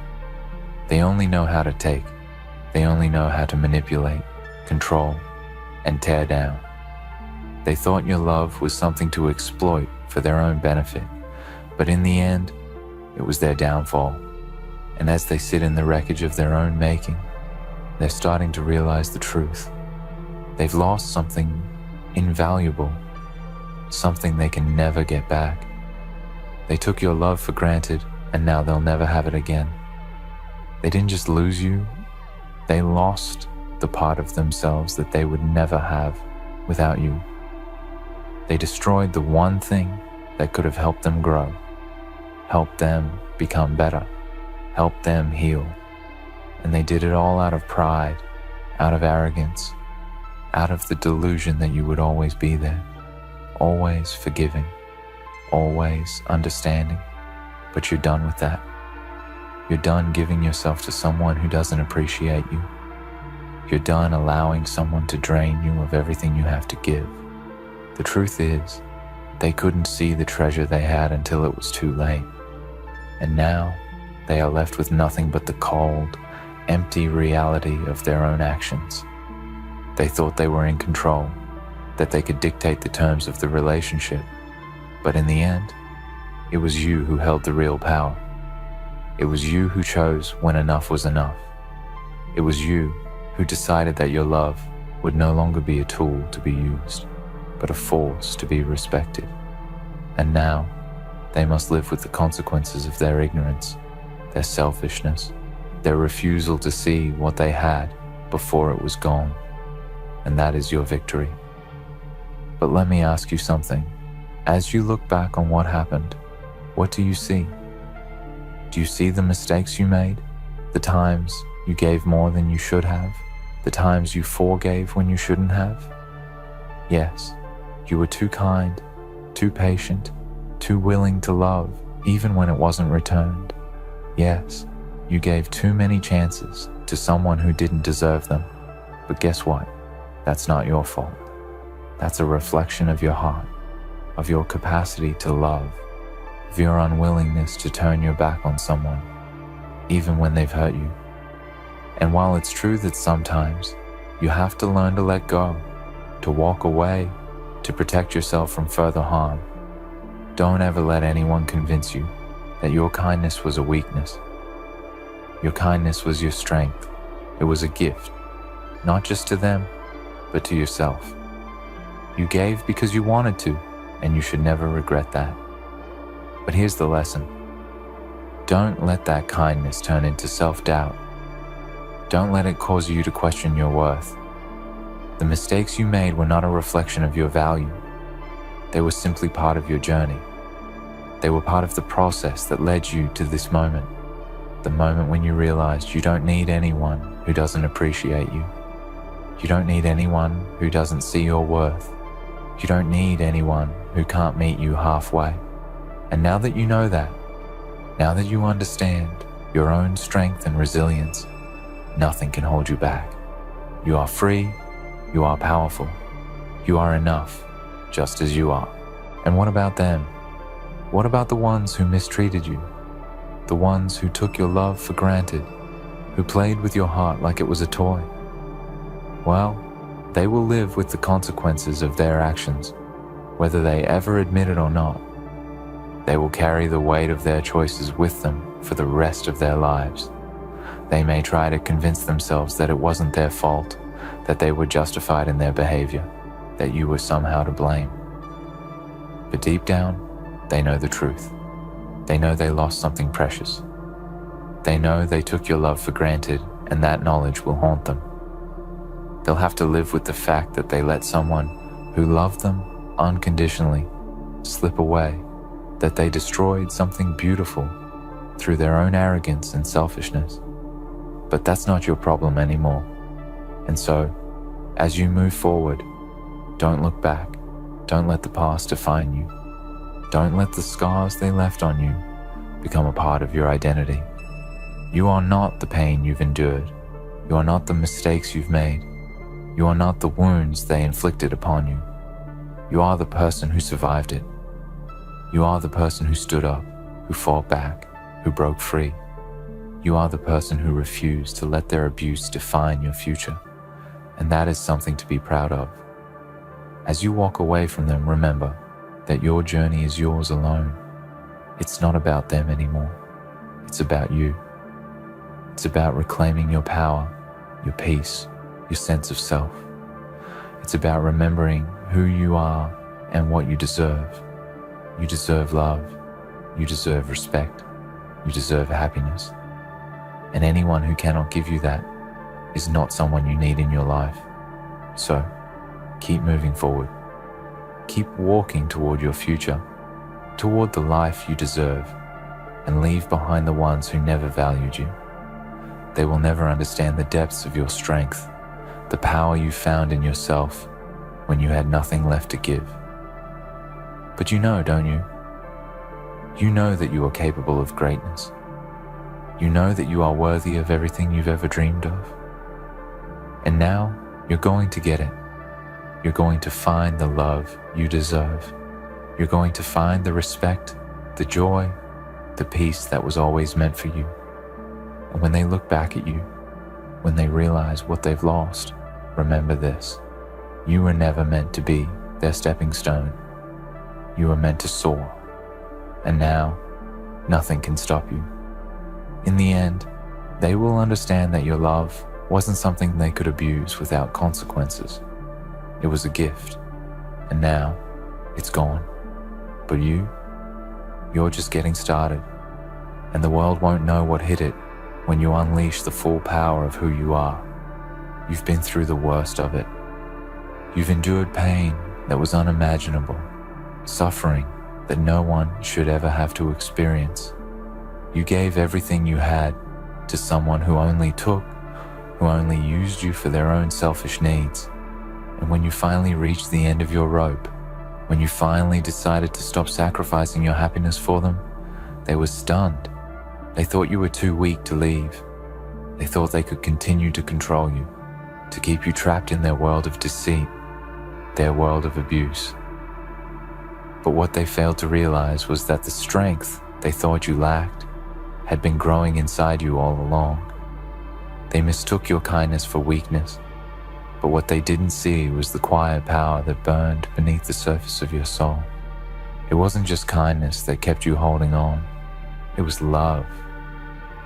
They only know how to take. They only know how to manipulate, control, and tear down. They thought your love was something to exploit for their own benefit, but in the end, it was their downfall. And as they sit in the wreckage of their own making, they're starting to realize the truth. They've lost something invaluable, something they can never get back. They took your love for granted, and now they'll never have it again. They didn't just lose you, they lost the part of themselves that they would never have without you. They destroyed the one thing that could have helped them grow, helped them become better, helped them heal. And they did it all out of pride, out of arrogance, out of the delusion that you would always be there, always forgiving, always understanding. But you're done with that. You're done giving yourself to someone who doesn't appreciate you. You're done allowing someone to drain you of everything you have to give. The truth is, they couldn't see the treasure they had until it was too late. And now, they are left with nothing but the cold, empty reality of their own actions. They thought they were in control, that they could dictate the terms of the relationship. But in the end, it was you who held the real power. It was you who chose when enough was enough. It was you who decided that your love would no longer be a tool to be used, but a force to be respected. And now, they must live with the consequences of their ignorance, their selfishness, their refusal to see what they had before it was gone. And that is your victory. But let me ask you something. As you look back on what happened, what do you see? Do you see the mistakes you made? The times you gave more than you should have? The times you forgave when you shouldn't have? Yes, you were too kind, too patient, too willing to love, even when it wasn't returned. Yes, you gave too many chances to someone who didn't deserve them. But guess what? That's not your fault. That's a reflection of your heart, of your capacity to love, of your unwillingness to turn your back on someone, even when they've hurt you. And while it's true that sometimes you have to learn to let go, to walk away, to protect yourself from further harm, don't ever let anyone convince you that your kindness was a weakness. Your kindness was your strength. It was a gift, not just to them, but to yourself. You gave because you wanted to, and you should never regret that. But here's the lesson. Don't let that kindness turn into self-doubt. Don't let it cause you to question your worth. The mistakes you made were not a reflection of your value. They were simply part of your journey. They were part of the process that led you to this moment, the moment when you realized you don't need anyone who doesn't appreciate you. You don't need anyone who doesn't see your worth. You don't need anyone who can't meet you halfway. And now that you know that, now that you understand your own strength and resilience, nothing can hold you back. You are free, you are powerful, you are enough, just as you are. And what about them? What about the ones who mistreated you? The ones who took your love for granted, who played with your heart like it was a toy? Well, they will live with the consequences of their actions, whether they ever admit it or not. They will carry the weight of their choices with them for the rest of their lives. They may try to convince themselves that it wasn't their fault, that they were justified in their behavior, that you were somehow to blame. But deep down, they know the truth. They know they lost something precious. They know they took your love for granted, and that knowledge will haunt them. They'll have to live with the fact that they let someone who loved them unconditionally slip away, that they destroyed something beautiful through their own arrogance and selfishness. But that's not your problem anymore. And so, as you move forward, don't look back. Don't let the past define you. Don't let the scars they left on you become a part of your identity. You are not the pain you've endured. You are not the mistakes you've made. You are not the wounds they inflicted upon you. You are the person who survived it. You are the person who stood up, who fought back, who broke free. You are the person who refused to let their abuse define your future. And that is something to be proud of. As you walk away from them, remember that your journey is yours alone. It's not about them anymore. It's about you. It's about reclaiming your power, your peace, your sense of self. It's about remembering who you are and what you deserve. You deserve love. You deserve respect. You deserve happiness. And anyone who cannot give you that is not someone you need in your life. So, keep moving forward. Keep walking toward your future, toward the life you deserve, and leave behind the ones who never valued you. They will never understand the depths of your strength, the power you found in yourself when you had nothing left to give. But you know, don't you? You know that you are capable of greatness. You know that you are worthy of everything you've ever dreamed of. And now, you're going to get it. You're going to find the love you deserve. You're going to find the respect, the joy, the peace that was always meant for you. And when they look back at you, when they realize what they've lost, remember this. You were never meant to be their stepping stone. You were meant to soar. And now, nothing can stop you. In the end, they will understand that your love wasn't something they could abuse without consequences. It was a gift, and now it's gone. But you're just getting started, and the world won't know what hit it when you unleash the full power of who you are. You've been through the worst of it. You've endured pain that was unimaginable, suffering that no one should ever have to experience. You gave everything you had to someone who only used you for their own selfish needs. And when you finally reached the end of your rope, when you finally decided to stop sacrificing your happiness for them, they were stunned. They thought you were too weak to leave. They thought they could continue to control you, to keep you trapped in their world of deceit, their world of abuse. But what they failed to realize was that the strength they thought you lacked had been growing inside you all along. They mistook your kindness for weakness, but what they didn't see was the quiet power that burned beneath the surface of your soul. It wasn't just kindness that kept you holding on. It was love.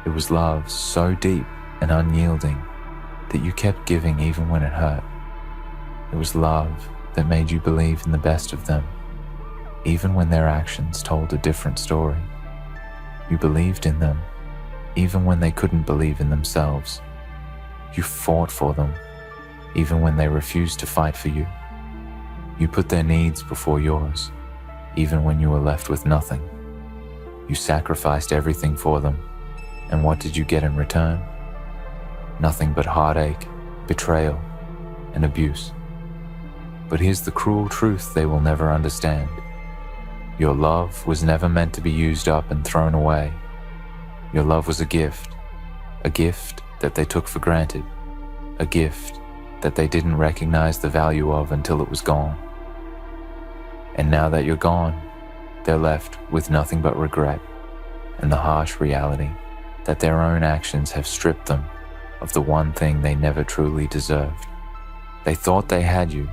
It was love so deep and unyielding that you kept giving even when it hurt. It was love that made you believe in the best of them, even when their actions told a different story. You believed in them, even when they couldn't believe in themselves. You fought for them, even when they refused to fight for you. You put their needs before yours, even when you were left with nothing. You sacrificed everything for them, and what did you get in return? Nothing but heartache, betrayal, and abuse. But here's the cruel truth they will never understand. Your love was never meant to be used up and thrown away. Your love was a gift that they took for granted, a gift that they didn't recognize the value of until it was gone. And now that you're gone, they're left with nothing but regret and the harsh reality that their own actions have stripped them of the one thing they never truly deserved. They thought they had you,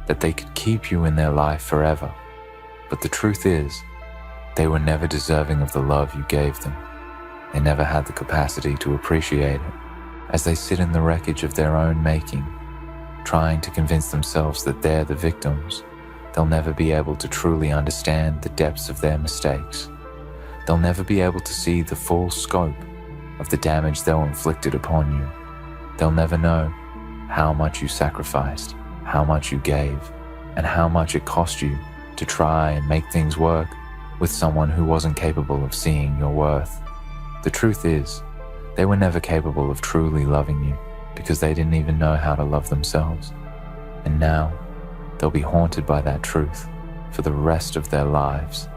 that they could keep you in their life forever. But the truth is, they were never deserving of the love you gave them. They never had the capacity to appreciate it. As they sit in the wreckage of their own making, trying to convince themselves that they're the victims, they'll never be able to truly understand the depths of their mistakes. They'll never be able to see the full scope of the damage they'll inflicted upon you. They'll never know how much you sacrificed, how much you gave, and how much it cost you to try and make things work with someone who wasn't capable of seeing your worth. The truth is, they were never capable of truly loving you because they didn't even know how to love themselves. And now, they'll be haunted by that truth for the rest of their lives.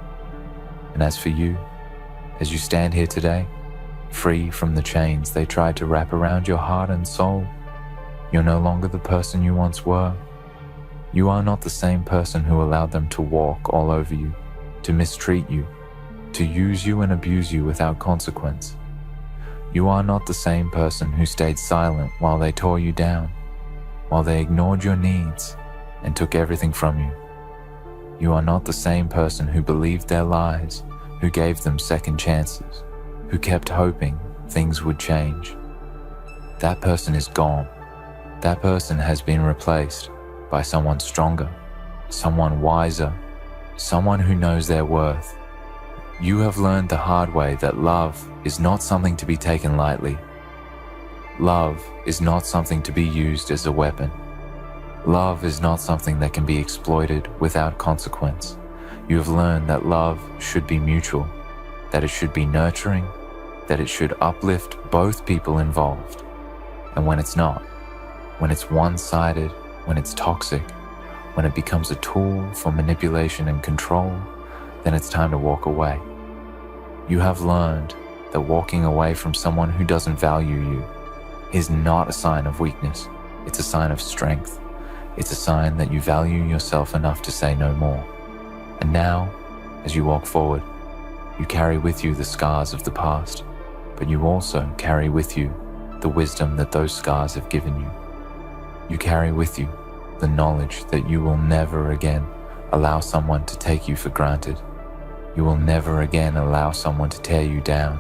And as for you, as you stand here today, free from the chains they tried to wrap around your heart and soul, you're no longer the person you once were. You are not the same person who allowed them to walk all over you, to mistreat you, to use you and abuse you without consequence. You are not the same person who stayed silent while they tore you down, while they ignored your needs and took everything from you. You are not the same person who believed their lies, who gave them second chances, who kept hoping things would change. That person is gone. That person has been replaced by someone stronger, someone wiser, someone who knows their worth. You have learned the hard way that love is not something to be taken lightly. Love is not something to be used as a weapon. Love is not something that can be exploited without consequence. You have learned that love should be mutual, that it should be nurturing, that it should uplift both people involved. And when it's not, when it's one-sided, when it's toxic, when it becomes a tool for manipulation and control, then it's time to walk away. You have learned that walking away from someone who doesn't value you is not a sign of weakness. It's a sign of strength. It's a sign that you value yourself enough to say no more. And now, as you walk forward, you carry with you the scars of the past, but you also carry with you the wisdom that those scars have given you. You carry with you the knowledge that you will never again allow someone to take you for granted. You will never again allow someone to tear you down,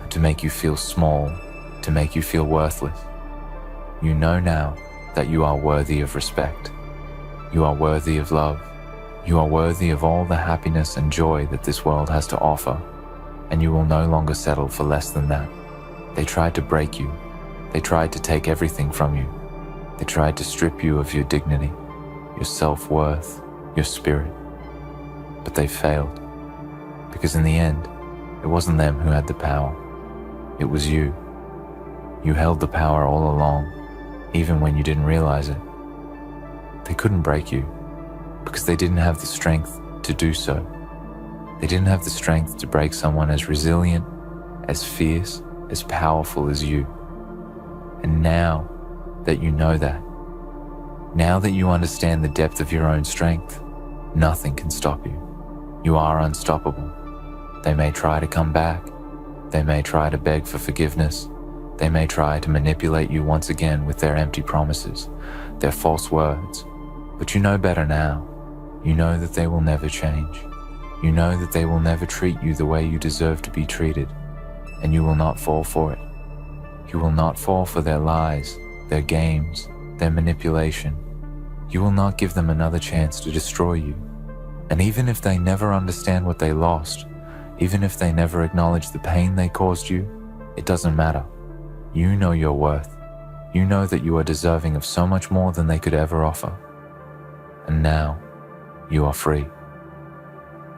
to make you feel small, to make you feel worthless. You know now that you are worthy of respect. You are worthy of love. You are worthy of all the happiness and joy that this world has to offer, and you will no longer settle for less than that. They tried to break you. They tried to take everything from you. They tried to strip you of your dignity, your self-worth, your spirit. But they failed. Because in the end, it wasn't them who had the power. It was you. You held the power all along, even when you didn't realize it. They couldn't break you because they didn't have the strength to do so. They didn't have the strength to break someone as resilient, as fierce, as powerful as you. And now that you know that, now that you understand the depth of your own strength, nothing can stop you. You are unstoppable. They may try to come back. They may try to beg for forgiveness. They may try to manipulate you once again with their empty promises, their false words. But you know better now. You know that they will never change. You know that they will never treat you the way you deserve to be treated, and you will not fall for it. You will not fall for their lies, their games, their manipulation. You will not give them another chance to destroy you. And even if they never understand what they lost, even if they never acknowledge the pain they caused you, it doesn't matter. You know your worth. You know that you are deserving of so much more than they could ever offer. And now, you are free.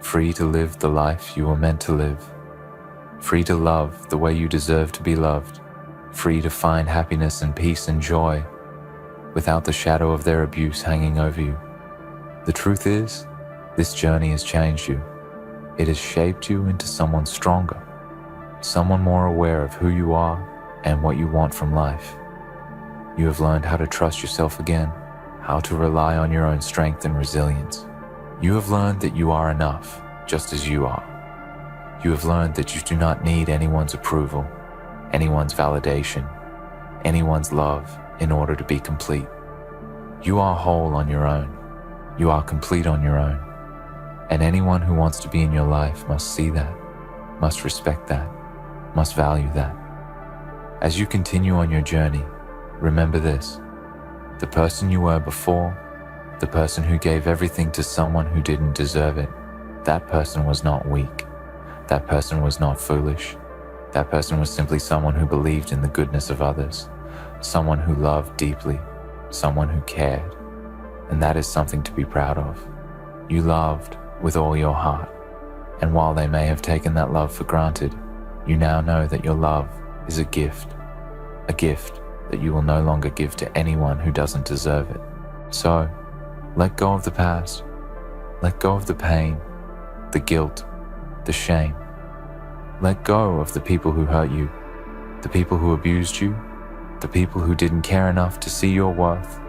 Free to live the life you were meant to live. Free to love the way you deserve to be loved. Free to find happiness and peace and joy without the shadow of their abuse hanging over you. The truth is, this journey has changed you. It has shaped you into someone stronger, someone more aware of who you are and what you want from life. You have learned how to trust yourself again, how to rely on your own strength and resilience. You have learned that you are enough, just as you are. You have learned that you do not need anyone's approval, anyone's validation, anyone's love in order to be complete. You are whole on your own. You are complete on your own. And anyone who wants to be in your life must see that, must respect that, must value that. As you continue on your journey, remember this: the person you were before, the person who gave everything to someone who didn't deserve it, that person was not weak. That person was not foolish. That person was simply someone who believed in the goodness of others, someone who loved deeply, someone who cared. And that is something to be proud of. You loved with all your heart. And while they may have taken that love for granted, you now know that your love is a gift that you will no longer give to anyone who doesn't deserve it. So, let go of the past. Let go of the pain, the guilt, the shame. Let go of the people who hurt you, the people who abused you, the people who didn't care enough to see your worth.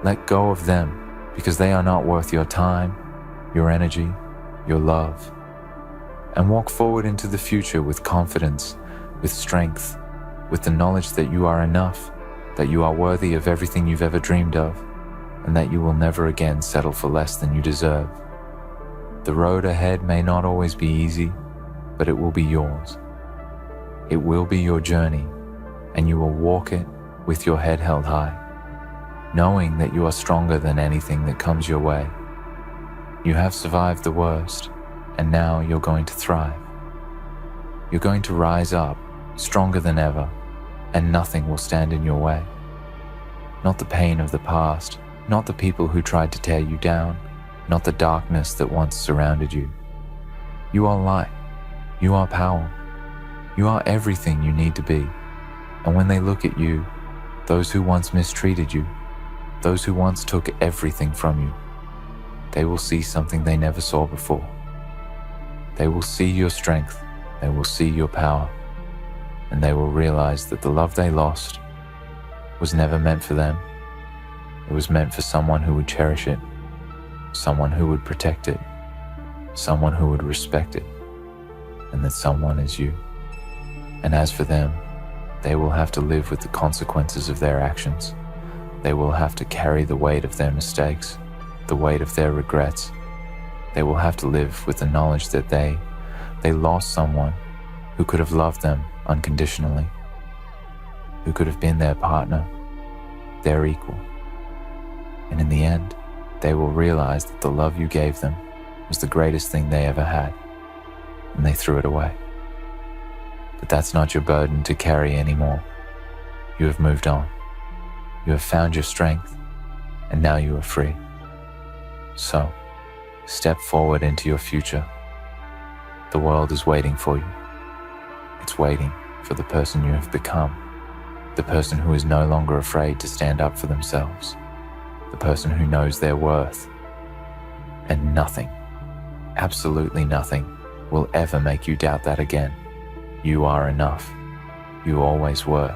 Let go of them because they are not worth your time, your energy, your love. And walk forward into the future with confidence, with strength, with the knowledge that you are enough, that you are worthy of everything you've ever dreamed of, and that you will never again settle for less than you deserve. The road ahead may not always be easy, but it will be yours. It will be your journey, and you will walk it with your head held high, knowing that you are stronger than anything that comes your way. You have survived the worst, and now you're going to thrive. You're going to rise up, stronger than ever, and nothing will stand in your way. Not the pain of the past, not the people who tried to tear you down, not the darkness that once surrounded you. You are light. You are power. You are everything you need to be. And when they look at you, those who once mistreated you, those who once took everything from you, they will see something they never saw before. They will see your strength. They will see your power. And they will realize that the love they lost was never meant for them. It was meant for someone who would cherish it, someone who would protect it, someone who would respect it, and that someone is you. And as for them, they will have to live with the consequences of their actions. They will have to carry the weight of their mistakes, the weight of their regrets. They will have to live with the knowledge that they lost someone who could have loved them unconditionally, who could have been their partner, their equal. And in the end, they will realize that the love you gave them was the greatest thing they ever had, and they threw it away. But that's not your burden to carry anymore. You have moved on. You have found your strength, and now you are free. So, step forward into your future. The world is waiting for you. It's waiting for the person you have become, the person who is no longer afraid to stand up for themselves, the person who knows their worth. And nothing, absolutely nothing, will ever make you doubt that again. You are enough. You always were.